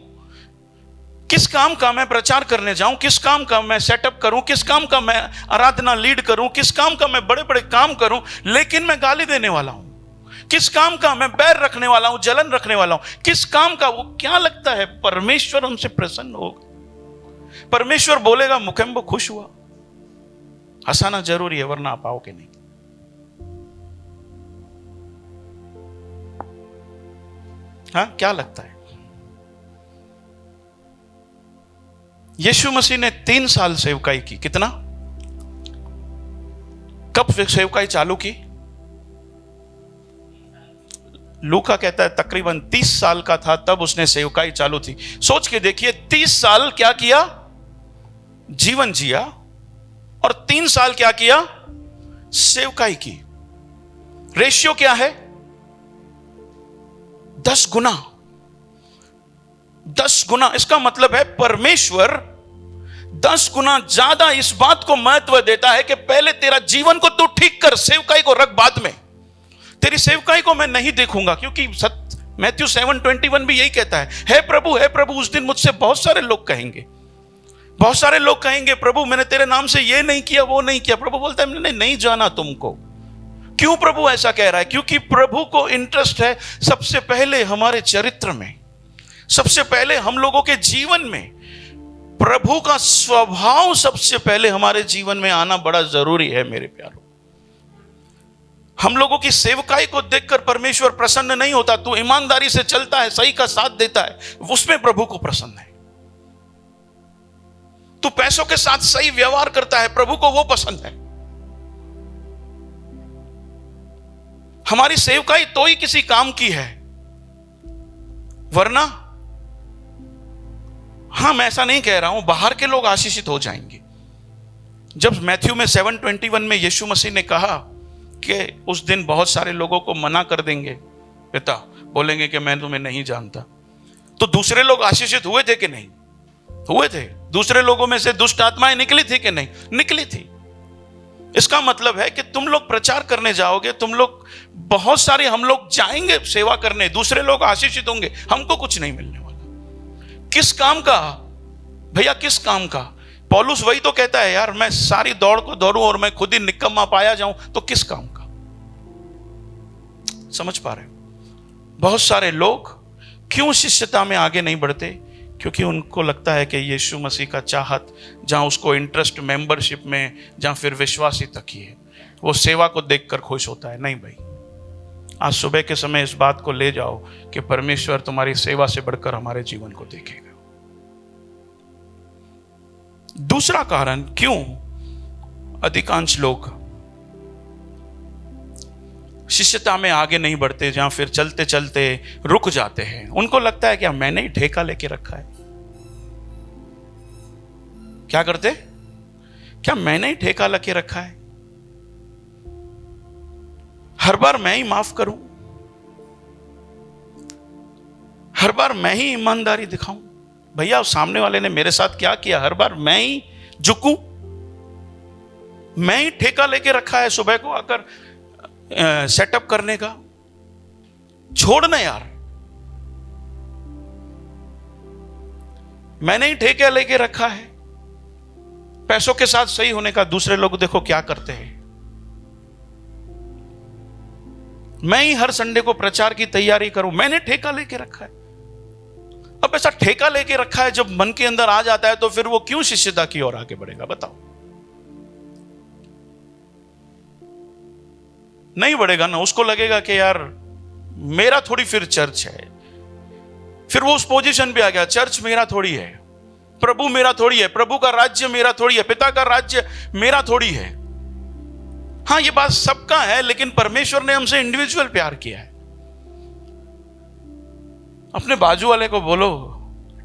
किस काम का मैं प्रचार करने जाऊं, किस काम का मैं सेटअप करूं, किस काम का मैं आराधना लीड करूं, किस काम का मैं बड़े बड़े काम करूं, लेकिन मैं गाली देने वाला हूं, किस काम का मैं बैर रखने वाला हूं, जलन रखने वाला हूं, किस काम का। वो क्या लगता है परमेश्वर हमसे प्रसन्न होगा? परमेश्वर बोलेगा मुकेम्बो खुश हुआ। हंसाना जरूरी है वरना आप आओगे नहीं। हाँ, क्या लगता है? यीशु मसीह ने 3 साल सेवकाई की। कितना? कब सेवकाई चालू की? लूका कहता है तकरीबन 30 साल का था तब उसने सेवकाई चालू थी। सोच के देखिए, 30 साल क्या किया? जीवन जिया, और 3 साल क्या किया? सेवकाई की। रेशियो क्या है? 10 गुना। 10 गुना। इसका मतलब है परमेश्वर 10 गुना ज्यादा इस बात को महत्व देता है कि पहले तेरा जीवन को तू ठीक कर, सेवकाई को रख बाद में। तेरी सेवकाई को मैं नहीं देखूंगा, क्योंकि मैथ्यू 7:21 भी यही कहता है प्रभु, हे प्रभु। उस दिन मुझसे बहुत सारे लोग कहेंगे, बहुत सारे लोग कहेंगे, प्रभु मैंने तेरे नाम से ये नहीं किया, वो नहीं किया। प्रभु बोलता है मैंने नहीं जाना तुमको। क्यों प्रभु ऐसा कह रहा है? क्योंकि प्रभु को इंटरेस्ट है सबसे पहले हमारे चरित्र में, सबसे पहले हम लोगों के जीवन में प्रभु का स्वभाव सबसे पहले हमारे जीवन में आना बड़ा जरूरी है मेरे प्यारों। हम लोगों की सेवकाई को देखकर परमेश्वर प्रसन्न नहीं होता। तू ईमानदारी से चलता है, सही का साथ देता है, उसमें प्रभु को प्रसन्न है। तू पैसों के साथ सही व्यवहार करता है, प्रभु को वो पसंद है। हमारी सेवकाई तो ही किसी काम की है, वरना हाँ, मैं ऐसा नहीं कह रहा हूं बाहर के लोग आशीषित हो जाएंगे। जब मैथ्यू में 7:21 में यीशु मसीह ने कहा कि उस दिन बहुत सारे लोगों को मना कर देंगे, पिता बोलेंगे कि मैं तुम्हें नहीं जानता, तो दूसरे लोग आशीषित हुए थे कि नहीं? हुए थे। दूसरे लोगों में से दुष्ट आत्माएं निकली थी कि नहीं? निकली थी। इसका मतलब है कि तुम लोग प्रचार करने जाओगे, तुम लोग बहुत सारे, हम लोग जाएंगे सेवा करने, दूसरे लोग आशीषित होंगे, हमको कुछ नहीं मिलने वाला। किस काम का भैया? किस काम का? पौलुस वही तो कहता है, यार मैं सारी दौड़ को दौड़ूं और मैं खुद ही निकम्मा पाया जाऊं, तो किस काम का? समझ पा रहे हो? बहुत सारे लोग क्यों शिष्यता में आगे नहीं बढ़ते? क्योंकि उनको लगता है कि यीशु मसीह का चाहत, जहां उसको इंटरेस्ट मेंबरशिप में, जहां फिर विश्वासी तक ही है, वो सेवा को देखकर खुश होता है। नहीं भाई, आज सुबह के समय इस बात को ले जाओ कि परमेश्वर तुम्हारी सेवा से बढ़कर हमारे जीवन को देखेगा। दूसरा कारण क्यों अधिकांश लोग शिष्यता में आगे नहीं बढ़ते, जहां फिर चलते चलते रुक जाते हैं, उनको लगता है कि मैंने ही ठेका लेके रखा है। क्या करते? क्या मैंने ही ठेका लेके रखा है? हर बार मैं ही माफ करूं, हर बार मैं ही ईमानदारी दिखाऊं। भैया सामने वाले ने मेरे साथ क्या किया, हर बार मैं ही झुकूं, मैं ही ठेका लेके रखा है सुबह को आकर सेटअप करने का। छोड़ ना यार, मैंने ही ठेका लेके रखा है पैसों के साथ सही होने का। दूसरे लोग देखो क्या करते हैं, मैं ही हर संडे को प्रचार की तैयारी करूं, मैंने ठेका लेके रखा है। अब ऐसा ठेका लेके रखा है जब मन के अंदर आ जाता है, तो फिर वो क्यों शिष्यता की ओर आगे बढ़ेगा? बताओ, नहीं बढ़ेगा ना। उसको लगेगा कि यार मेरा थोड़ी फिर चर्च है, फिर वो उस पोजीशन पे आ गया, चर्च मेरा थोड़ी है, प्रभु मेरा थोड़ी है, प्रभु का राज्य मेरा थोड़ी है, पिता का राज्य मेरा थोड़ी है। हाँ, ये बात सबका है, लेकिन परमेश्वर ने हमसे इंडिविजुअल प्यार किया है। अपने बाजू वाले को बोलो,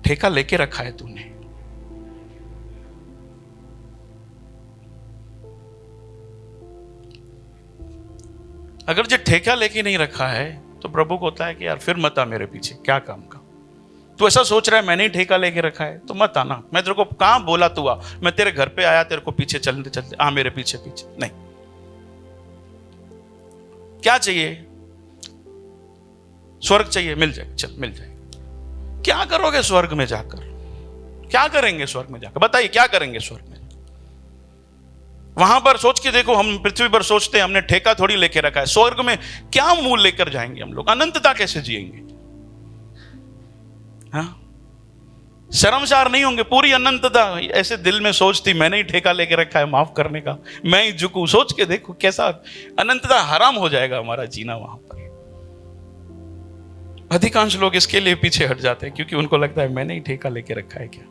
ठेका लेके रखा है तूने। अगर जो ठेका लेके नहीं रखा है, तो प्रभु को होता है कि यार फिर मत आ मेरे पीछे, क्या काम का? तू ऐसा सोच रहा है मैंने ही ठेका लेके रखा है, तो मत आना। मैं तेरे को कहां बोला तू आ? मैं तेरे घर पे आया, तेरे को पीछे चलते चलते आ मेरे पीछे पीछे? नहीं। क्या चाहिए? स्वर्ग चाहिए, मिल जाए, चल मिल जाए। क्या करोगे स्वर्ग में जाकर? क्या करेंगे स्वर्ग में जाकर? बताइए क्या करेंगे स्वर्ग में? वहां पर सोच के देखो, हम पृथ्वी पर सोचते हैं हमने ठेका थोड़ी लेके रखा है। स्वर्ग में क्या मुंह लेकर जाएंगे हम लोग? अनंतता कैसे जिएंगे? हाँ, शर्मसार नहीं होंगे? पूरी अनंतता ऐसे दिल में सोचती मैंने ही ठेका लेके रखा है माफ करने का, मैं ही झुकूं। सोच के देखो कैसा अनंतता हराम हो जाएगा हमारा जीना वहां पर। अधिकांश लोग इसके लिए पीछे हट जाते हैं क्योंकि उनको लगता है मैंने ही ठेका लेके रखा है क्या।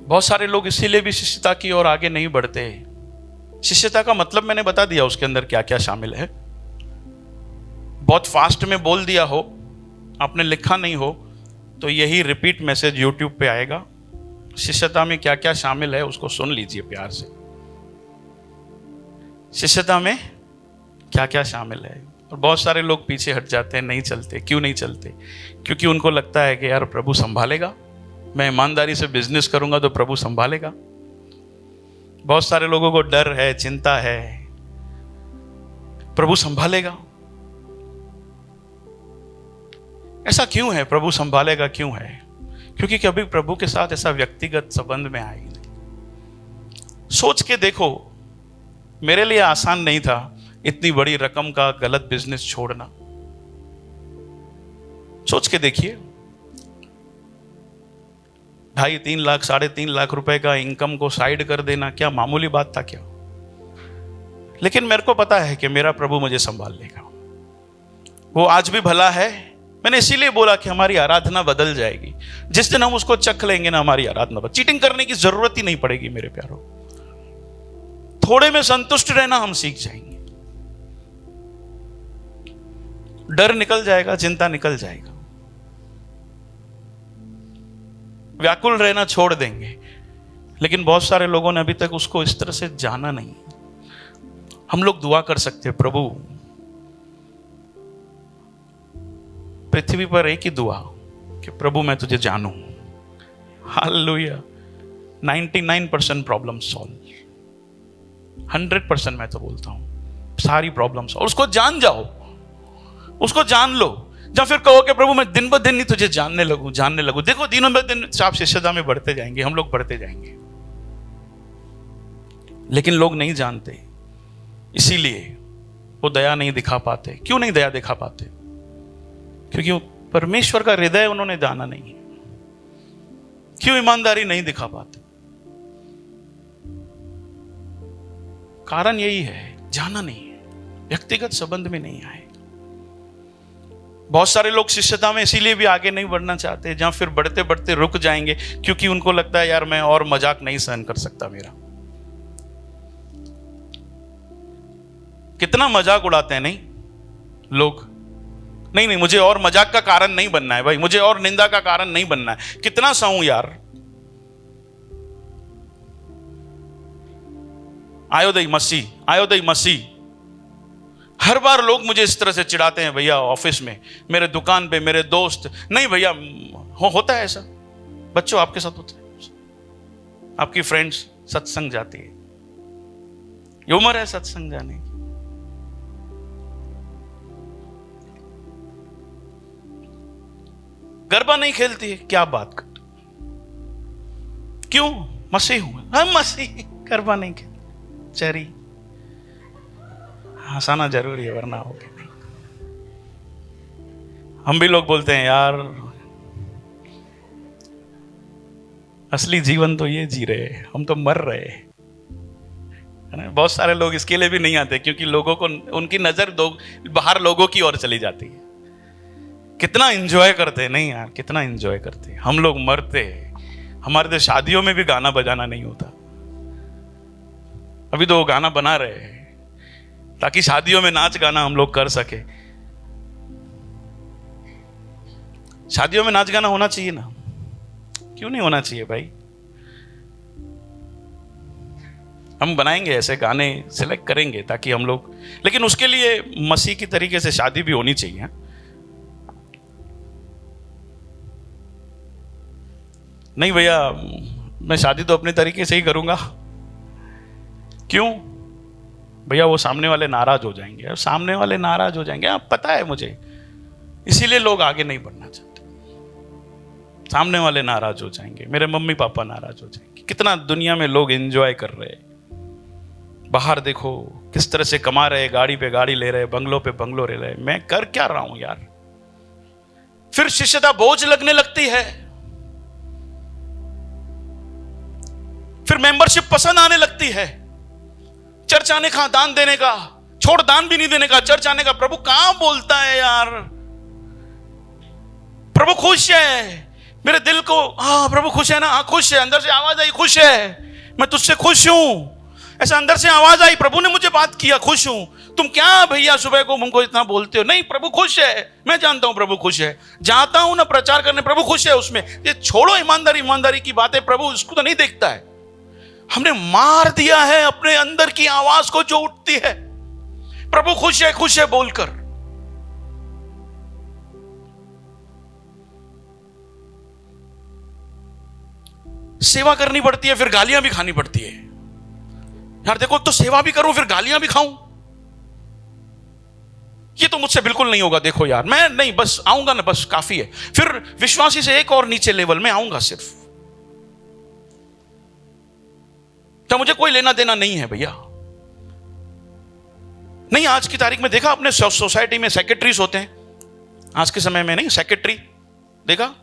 बहुत सारे लोग इसीलिए भी शिष्यता की ओर आगे नहीं बढ़ते। शिष्यता का मतलब मैंने बता दिया, उसके अंदर क्या क्या शामिल है। बहुत फास्ट में बोल दिया हो, आपने लिखा नहीं हो, तो यही रिपीट मैसेज यूट्यूब पे आएगा। शिष्यता में क्या क्या शामिल है उसको सुन लीजिए प्यार से। शिष्यता में क्या क्या शामिल है। और बहुत सारे लोग पीछे हट जाते हैं, नहीं चलते। क्यों नहीं चलते? क्योंकि उनको लगता है कि यार प्रभु संभालेगा, मैं ईमानदारी से बिजनेस करूंगा तो प्रभु संभालेगा। बहुत सारे लोगों को डर है, चिंता है, प्रभु संभालेगा। ऐसा क्यों है? प्रभु संभालेगा क्यों है? क्योंकि कभी प्रभु के साथ ऐसा व्यक्तिगत संबंध में आई नहीं। सोच के देखो, मेरे लिए आसान नहीं था इतनी बड़ी रकम का गलत बिजनेस छोड़ना। सोच के देखिए, 2.5-3 लाख 3.5 लाख रुपए का इनकम को साइड कर देना क्या मामूली बात था क्या? लेकिन मेरे को पता है कि मेरा प्रभु मुझे संभाल लेगा। वो आज भी भला है। मैंने इसीलिए बोला कि हमारी आराधना बदल जाएगी जिस दिन हम उसको चख लेंगे ना। हमारी आराधना बदल, चीटिंग करने की जरूरत ही नहीं पड़ेगी मेरे प्यारों। थोड़े में संतुष्ट रहना हम सीख जाएंगे। डर निकल जाएगा, चिंता निकल जाएगा, व्याकुल रहना छोड़ देंगे। लेकिन बहुत सारे लोगों ने अभी तक उसको इस तरह से जाना नहीं। हम लोग दुआ कर सकते हैं, प्रभु पृथ्वी पर एक ही दुआ कि प्रभु मैं तुझे जानूं। हालेलुया। 99% प्रॉब्लम सॉल्व, 100% मैं तो बोलता हूं सारी प्रॉब्लम सॉल्व। उसको जान जाओ, उसको जान लो। या फिर कहो कि प्रभु मैं दिन ब दिन ही तुझे जानने लगूं। देखो दिनों में दिन आप शिष्यता में बढ़ते जाएंगे, हम लोग बढ़ते जाएंगे। लेकिन लोग नहीं जानते, इसीलिए वो दया नहीं दिखा पाते। क्यों नहीं दया दिखा पाते? क्योंकि परमेश्वर का हृदय उन्होंने जाना नहीं है। क्यों ईमानदारी नहीं दिखा पाते? कारण यही है, जाना नहीं है, व्यक्तिगत संबंध में नहीं आए। बहुत सारे लोग शिष्यता में इसीलिए भी आगे नहीं बढ़ना चाहते, जहां फिर बढ़ते बढ़ते रुक जाएंगे क्योंकि उनको लगता है यार मैं और मजाक नहीं सहन कर सकता मेरा। कितना मजाक उड़ाते हैं नहीं लोग। नहीं, मुझे और मजाक का कारण नहीं बनना है भाई, मुझे और निंदा का कारण नहीं बनना है। कितना सहूं यार। आयोदय मसीह। हर बार लोग मुझे इस तरह से चिढ़ाते हैं भैया, ऑफिस में, मेरे दुकान पे, मेरे दोस्त। नहीं भैया, होता है ऐसा। बच्चों आपके साथ होता है, आपकी फ्रेंड्स सत्संग जाती है, ये उम्र है सत्संग जाने की। गरबा नहीं खेलती है, क्या बात कर? क्यों? मसीह हूं हम, मसीह गरबा नहीं खेलते। चरी हंसाना जरूरी है वरना होगा नहीं। हम भी लोग बोलते हैं यार असली जीवन तो ये जी रहे, हम तो मर रहे हैं। बहुत सारे लोग इसके लिए भी नहीं आते क्योंकि लोगों को, उनकी नजर बाहर लोगों की ओर चली जाती है। कितना एंजॉय करते हैं, नहीं यार कितना एंजॉय करते हैं। हम लोग मरते हैं। हमारे तो शादियों में भी गाना बजाना नहीं होता। अभी तो वो गाना बना रहे हैं ताकि शादियों में नाच गाना हम लोग कर सके। शादियों में नाच गाना होना चाहिए ना, क्यों नहीं होना चाहिए भाई? हम बनाएंगे ऐसे गाने, सिलेक्ट करेंगे ताकि हम लोग, लेकिन उसके लिए मसीह की तरीके से शादी भी होनी चाहिए। नहीं भैया मैं शादी तो अपने तरीके से ही करूंगा। क्यों भैया? वो सामने वाले नाराज हो जाएंगे। अब सामने वाले नाराज हो जाएंगे, अब पता है मुझे, इसीलिए लोग आगे नहीं बढ़ना चाहते। सामने वाले नाराज हो जाएंगे, मेरे मम्मी पापा नाराज हो जाएंगे। कितना दुनिया में लोग एंजॉय कर रहे हैं। बाहर देखो किस तरह से कमा रहे, गाड़ी पे गाड़ी ले रहे, बंगलों पे बंगलो ले रहे। मैं कर क्या रहा हूं यार? फिर शिष्यता बोझ लगने लगती है, फिर मेंबरशिप पसंद आने लगती है। चर्च आने का, दान देने का, छोड़ दान भी नहीं देने का, चर्च आने का। प्रभु कहां बोलता है यार? प्रभु खुश है मेरे दिल को, हाँ प्रभु खुश है ना, हाँ खुश है। अंदर से आवाज आई खुश है, मैं तुझसे खुश हूं। ऐसा अंदर से आवाज आई, प्रभु ने मुझे बात किया, खुश हूं। तुम क्या भैया सुबह को मुझको इतना बोलते हो? नहीं, प्रभु खुश है, मैं जानता हूं प्रभु खुश है। जाता हूं ना प्रचार करने, प्रभु खुश है उसमें। ये छोड़ो ईमानदारी ईमानदारी की बातें, प्रभु इसको तो नहीं देखता है। हमने मार दिया है अपने अंदर की आवाज को जो उठती है, प्रभु खुश है बोलकर। सेवा करनी पड़ती है, फिर गालियां भी खानी पड़ती है। यार देखो, तो सेवा भी करूं फिर गालियां भी खाऊं, ये तो मुझसे बिल्कुल नहीं होगा। देखो यार, मैं नहीं, बस आऊंगा ना, बस काफी है। फिर विश्वासी से एक और नीचे लेवल में आऊंगा सिर्फ, तो मुझे कोई लेना देना नहीं है भैया। नहीं, आज की तारीख में देखा अपने सोसाइटी में सेक्रेटरीज होते हैं, आज के समय में नहीं, सेक्रेटरी देखा,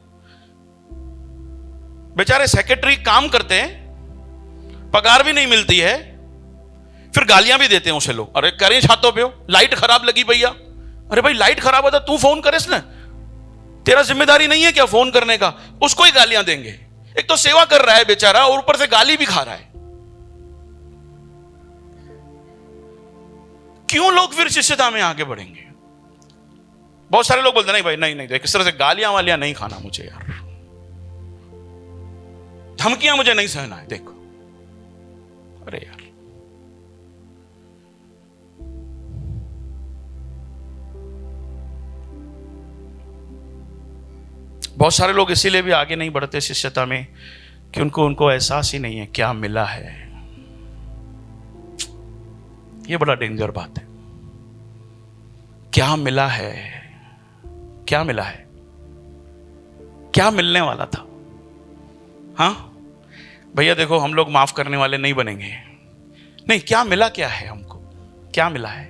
बेचारे सेक्रेटरी काम करते हैं, पगार भी नहीं मिलती है, फिर गालियां भी देते हैं उसे लोग। अरे करें छातों पे हो, लाइट खराब लगी भैया। अरे भाई लाइट खराब है तो तू फोन करेस ना, तेरा जिम्मेदारी नहीं है क्या फोन करने का? उसको ही गालियां देंगे। एक तो सेवा कर रहा है बेचारा और ऊपर से गाली भी खा रहा है। क्यों लोग फिर शिष्यता में आगे बढ़ेंगे? बहुत सारे लोग बोलते नहीं भाई, नहीं देख, इस तरह से गालियां वालियां नहीं खाना मुझे यार, धमकियां मुझे नहीं सहना है। देखो, अरे यार, बहुत सारे लोग इसीलिए भी आगे नहीं बढ़ते शिष्यता में कि उनको एहसास ही नहीं है क्या मिला है। ये बड़ा डेंजर बात है। क्या मिला है? क्या मिला है? क्या मिलने वाला था? हाँ भैया देखो, हम लोग माफ करने वाले नहीं बनेंगे। नहीं, क्या मिला, क्या है हमको, क्या मिला है?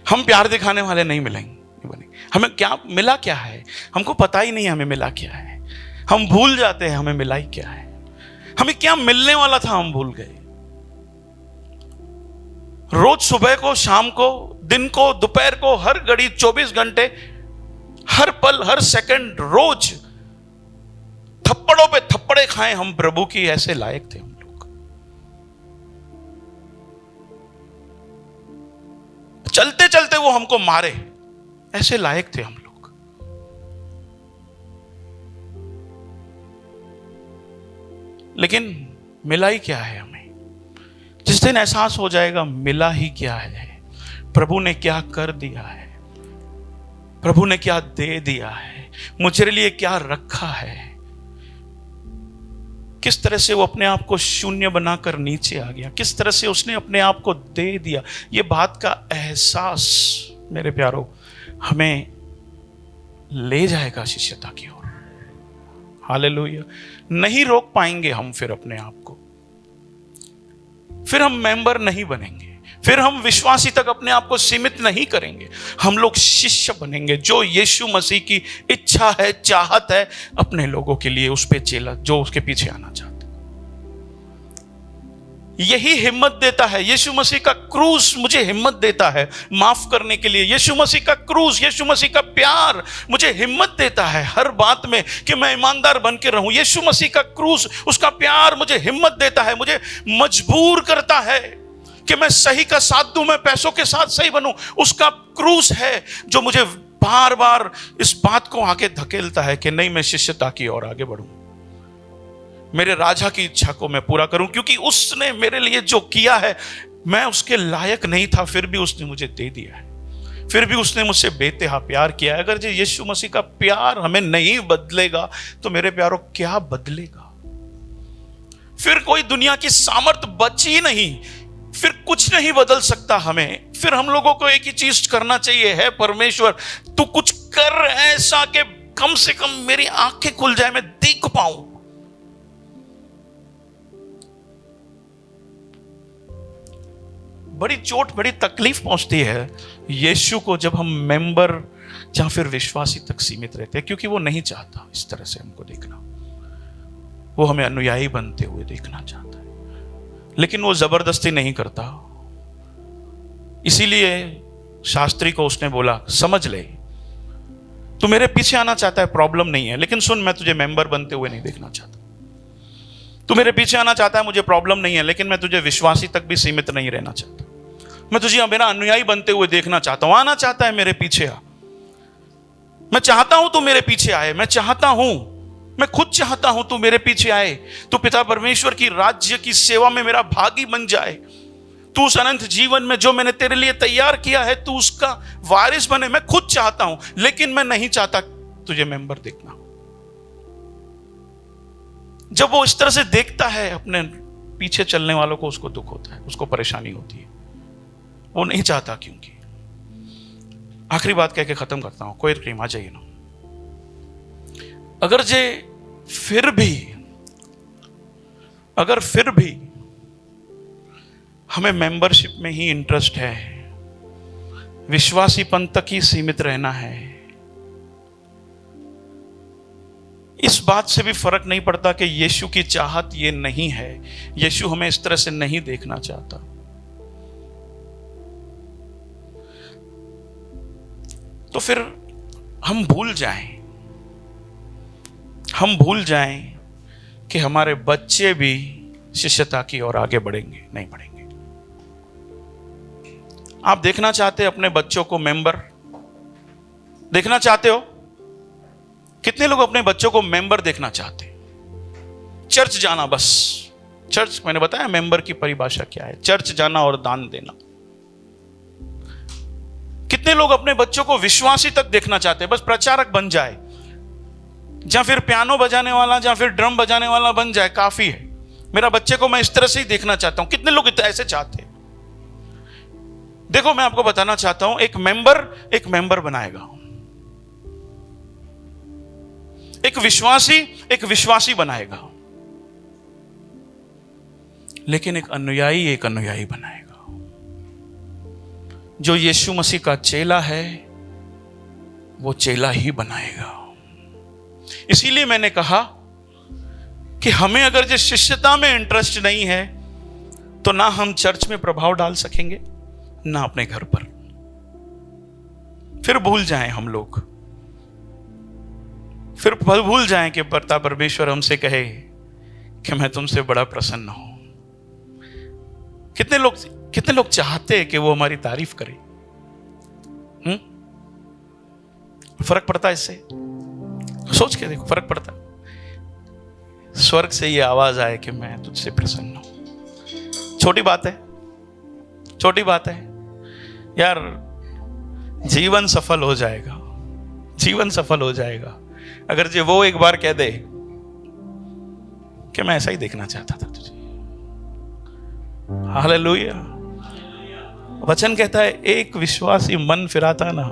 हम प्यार दिखाने वाले नहीं बनेंगे। हमें क्या मिला, क्या है हमको पता ही नहीं, हमें मिला क्या है। हम भूल जाते हैं हमें मिला ही क्या है। हमें क्या मिलने वाला था हम भूल गए। रोज सुबह को, शाम को, दिन को, दोपहर को, हर घड़ी 24 घंटे, हर पल, हर सेकंड, रोज थप्पड़ों पे थप्पड़े खाए हम प्रभु की, ऐसे लायक थे हम लोग। चलते चलते वो हमको मारे, ऐसे लायक थे हम लोग। लेकिन मिला ही क्या है हमें? जिस दिन एहसास हो जाएगा मिला ही क्या है, प्रभु ने क्या कर दिया है, प्रभु ने क्या दे दिया है, मुझे लिए क्या रखा है, किस तरह से वो अपने आप को शून्य बनाकर नीचे आ गया, किस तरह से उसने अपने आप को दे दिया, ये बात का एहसास मेरे प्यारो हमें ले जाएगा शिष्यता की ओर। हालेलुया। नहीं रोक पाएंगे हम फिर अपने आप को, फिर हम मेंबर नहीं बनेंगे, फिर हम विश्वासी तक अपने आप को सीमित नहीं करेंगे। हम लोग शिष्य बनेंगे, जो यीशु मसीह की इच्छा है, चाहत है अपने लोगों के लिए, उस पे चेला जो उसके पीछे आना चाहते। यही हिम्मत देता है। यीशु मसीह का क्रूस मुझे हिम्मत देता है माफ करने के लिए। यीशु मसीह का क्रूस, यीशु मसीह का प्यार मुझे हिम्मत देता है हर बात में कि मैं ईमानदार बन के रहूं। यीशु मसीह का क्रूस, उसका प्यार मुझे हिम्मत देता है, मुझे मजबूर करता है कि मैं सही का साथ दूं, मैं पैसों के साथ सही बनूं। उसका क्रूस है जो मुझे बार बार इस बात को आगे धकेलता है कि नहीं, मैं शिष्यता की ओर आगे बढ़ूं, मेरे राजा की इच्छा को मैं पूरा करूं, क्योंकि उसने मेरे लिए जो किया है मैं उसके लायक नहीं था, फिर भी उसने मुझे दे दिया है, फिर भी उसने मुझसे बेतहा प्यार किया है। अगर जो यीशु मसीह का प्यार हमें नहीं बदलेगा तो मेरे प्यारों क्या बदलेगा? फिर कोई दुनिया की सामर्थ बची नहीं, फिर कुछ नहीं बदल सकता हमें। फिर हम लोगों को एक ही चीज करना चाहिए, है परमेश्वर तू कुछ कर ऐसा कि कम से कम मेरी आंखें खुल जाए, मैं देख पाऊं। बड़ी चोट, बड़ी तकलीफ पहुंचती है यीशु को जब हम मेंबर या फिर विश्वासी तक सीमित रहते हैं, क्योंकि वो नहीं चाहता इस तरह से हमको देखना, वो हमें अनुयायी बनते हुए देखना चाहता है। लेकिन वो जबरदस्ती नहीं करता। इसीलिए शास्त्री को उसने बोला, समझ ले, तू मेरे पीछे आना चाहता है, प्रॉब्लम नहीं है, लेकिन सुन, मैं तुझे मेंबर बनते हुए नहीं देखना चाहता। तू मेरे पीछे आना चाहता है, मुझे प्रॉब्लम नहीं है, लेकिन मैं तुझे विश्वासी तक भी सीमित नहीं रहना चाहता। मैं तुझे मेरा अनुयायी बनते हुए देखना चाहता हूं। आना चाहता है, मेरे पीछे आ। मैं चाहता हूं तू मेरे पीछे आए। मैं चाहता हूं, मैं खुद चाहता हूं तू मेरे पीछे आए। तू पिता परमेश्वर की राज्य की सेवा में मेरा भागी बन जाए। तू उस अनंत जीवन में जो मैंने तेरे लिए तैयार किया है, तू उसका वारिस बने। मैं खुद चाहता हूं, लेकिन मैं नहीं चाहता तुझे मेंबर देखना। जब वो इस तरह से देखता है अपने पीछे चलने वालों को, उसको दुख होता है, उसको परेशानी होती है। वो नहीं चाहता। क्योंकि आखिरी बात कह के खत्म करता हूं, कोई टीम आ जाइए ना। अगर फिर भी हमें मेंबरशिप में ही इंटरेस्ट है, विश्वासीपन तक ही सीमित रहना है, इस बात से भी फर्क नहीं पड़ता कि यीशु की चाहत ये नहीं है, यीशु हमें इस तरह से नहीं देखना चाहता, तो फिर हम भूल जाएं कि हमारे बच्चे भी शिष्यता की ओर आगे बढ़ेंगे, नहीं बढ़ेंगे। आप देखना चाहते हैं अपने बच्चों को मेंबर? देखना चाहते हो? कितने लोग अपने बच्चों को मेंबर देखना चाहते हैं? चर्च जाना बस। चर्च, मैंने बताया मेंबर की परिभाषा क्या है, चर्च जाना और दान देना। कितने लोग अपने बच्चों को विश्वासी तक देखना चाहते हैं, बस प्रचारक बन जाए, या फिर पियानो बजाने वाला, या फिर ड्रम बजाने वाला बन जाए, काफी है, मेरा बच्चे को मैं इस तरह से ही देखना चाहता हूं। कितने लोग ऐसे चाहते हैं? देखो, मैं आपको बताना चाहता हूं, एक मेंबर बनाएगा, एक विश्वासी बनाएगा, लेकिन एक अनुयायी बनाएगा। जो यीशु मसीह का चेला है, वो चेला ही बनाएगा। इसीलिए मैंने कहा कि हमें अगर जिस शिष्यता में इंटरेस्ट नहीं है, तो ना हम चर्च में प्रभाव डाल सकेंगे, ना अपने घर पर। फिर भूल जाएं हम लोग, फिर भूल जाएं कि पिता परमेश्वर हमसे कहे कि मैं तुमसे बड़ा प्रसन्न हूं। कितने लोग चाहते हैं कि वो हमारी तारीफ करे? फर्क पड़ता है इससे? सोच के देखो, फर्क पड़ता है। स्वर्ग से ये आवाज आए कि मैं तुझसे प्रसन्न हूं। छोटी बात है यार। जीवन सफल हो जाएगा अगर जो वो एक बार कह दे कि मैं ऐसा ही देखना चाहता था तुझे। हालेलुया। वचन कहता है, एक विश्वासी मन फिराता ना,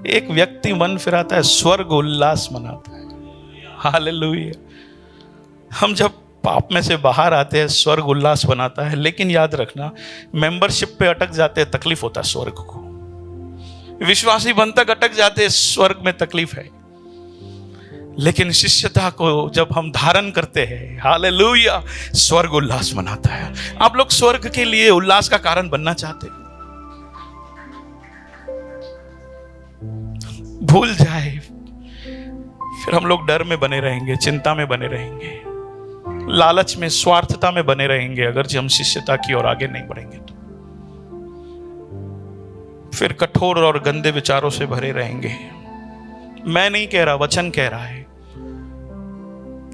एक व्यक्ति मन फिराता है, स्वर्ग उल्लास मनाता है। हालेलुया। हम जब पाप में से बाहर आते हैं, स्वर्ग उल्लास बनाता है। लेकिन याद रखना, मेंबरशिप पे अटक जाते हैं, तकलीफ होता है स्वर्ग को। विश्वासी बन तक अटक जाते हैं, स्वर्ग में तकलीफ है। लेकिन शिष्यता को जब हम धारण करते हैं, हालेलुया, स्वर्ग उल्लास मनाता है। आप लोग स्वर्ग के लिए उल्लास का कारण बनना चाहते हैं? भूल जाए, फिर हम लोग डर में बने रहेंगे, चिंता में बने रहेंगे, लालच में, स्वार्थता में बने रहेंगे। अगर हम शिष्यता की ओर आगे नहीं बढ़ेंगे तो फिर कठोर और गंदे विचारों से भरे रहेंगे। मैं नहीं कह रहा, वचन कह रहा है।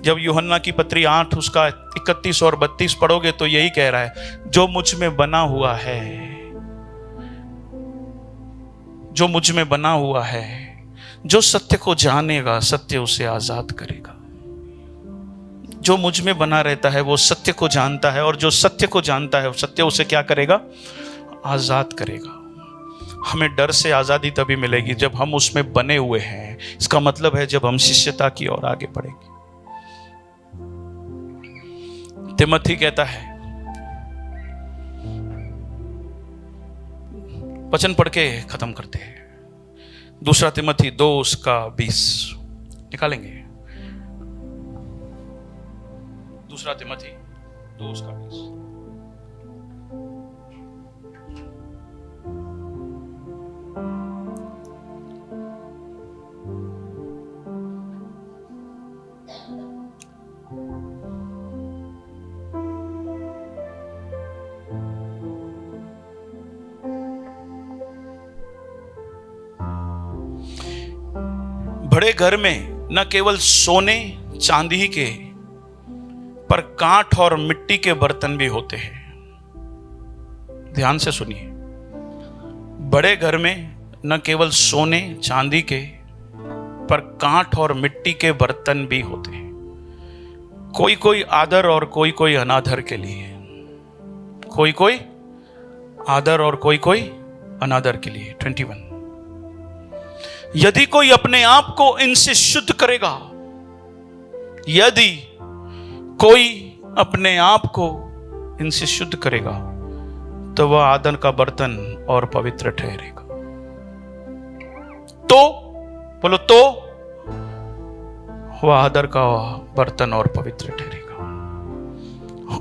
जब यूहन्ना की पत्री 8 उसका 31 और 32 पढ़ोगे तो यही कह रहा है, जो मुझ में बना हुआ है, जो सत्य को जानेगा, सत्य उसे आजाद करेगा। जो मुझ में बना रहता है वो सत्य को जानता है, और जो सत्य को जानता है सत्य उसे क्या करेगा? आजाद करेगा। हमें डर से आजादी तभी मिलेगी जब हम उसमें बने हुए हैं। इसका मतलब है जब हम शिष्यता की ओर आगे बढ़ेंगे। तिमोथी कहता है, वचन पढ़ के खत्म करते हैं। 2 तिमोथी 2:20 निकालेंगे। 2 तिमोथी 2:20 बड़े घर में न केवल सोने चांदी के पर कांट और मिट्टी के बर्तन भी होते हैं। ध्यान से सुनिए, बड़े घर में न केवल सोने चांदी के पर कांट और मिट्टी के बर्तन भी होते हैं, कोई कोई आदर और कोई कोई अनादर के लिए, कोई कोई आदर और कोई कोई अनादर के लिए। 21, यदि कोई अपने आप को इनसे शुद्ध करेगा, यदि कोई अपने आप को इनसे शुद्ध करेगा तो वह आदर का बर्तन और पवित्र ठहरेगा। तो बोलो, तो वह आदर का बर्तन और पवित्र ठहरेगा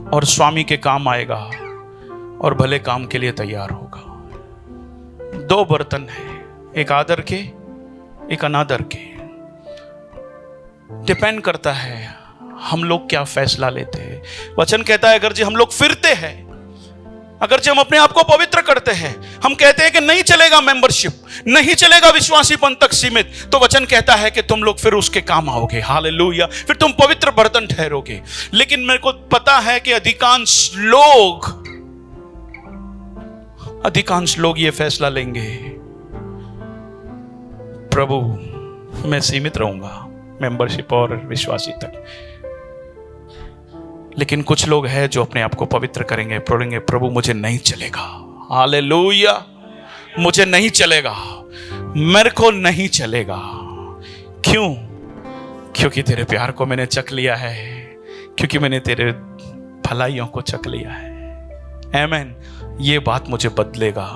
और स्वामी के काम आएगा और भले काम के लिए तैयार होगा। 2 बर्तन है, एक आदर के, एक अनादर के। डिपेंड करता है हम लोग क्या फैसला लेते हैं। वचन कहता है अगर जो हम लोग फिरते हैं, अगर जो हम अपने आप को पवित्र करते हैं, हम कहते हैं कि नहीं चलेगा मेंबरशिप, नहीं चलेगा विश्वासीपन तक सीमित, तो वचन कहता है कि तुम लोग फिर उसके काम आओगे। हालेलुया, फिर तुम पवित्र बर्तन ठहरोगे। लेकिन मेरे को पता है कि अधिकांश लोग ये फैसला लेंगे, प्रभु मैं सीमित रहूंगा मेंबरशिप और विश्वासी तक। लेकिन कुछ लोग हैं जो अपने आप को पवित्र करेंगे, बोलेंगे प्रभु मुझे नहीं चलेगा, हालेलुया, मुझे नहीं चलेगा, मेरे को नहीं चलेगा। क्यों? क्योंकि तेरे प्यार को मैंने चख लिया है, क्योंकि मैंने तेरे भलाइयों को चख लिया है। आमीन। ये बात मुझे बदलेगा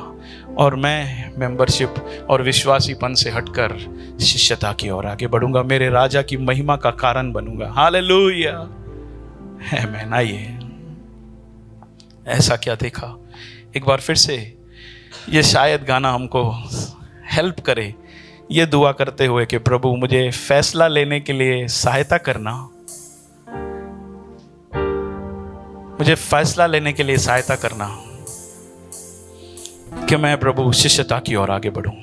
और मैं मेंबरशिप और विश्वासीपन से हटकर शिष्यता की ओर आगे बढ़ूंगा, मेरे राजा की महिमा का कारण बनूंगा। हालेलुया, आमीन। आइए, ऐसा क्या देखा, एक बार फिर से ये शायद गाना हमको हेल्प करे ये दुआ करते हुए कि प्रभु मुझे फैसला लेने के लिए सहायता करना, मुझे फैसला लेने के लिए सहायता करना कि मैं प्रभु शिष्यता की ओर आगे बढ़ूं।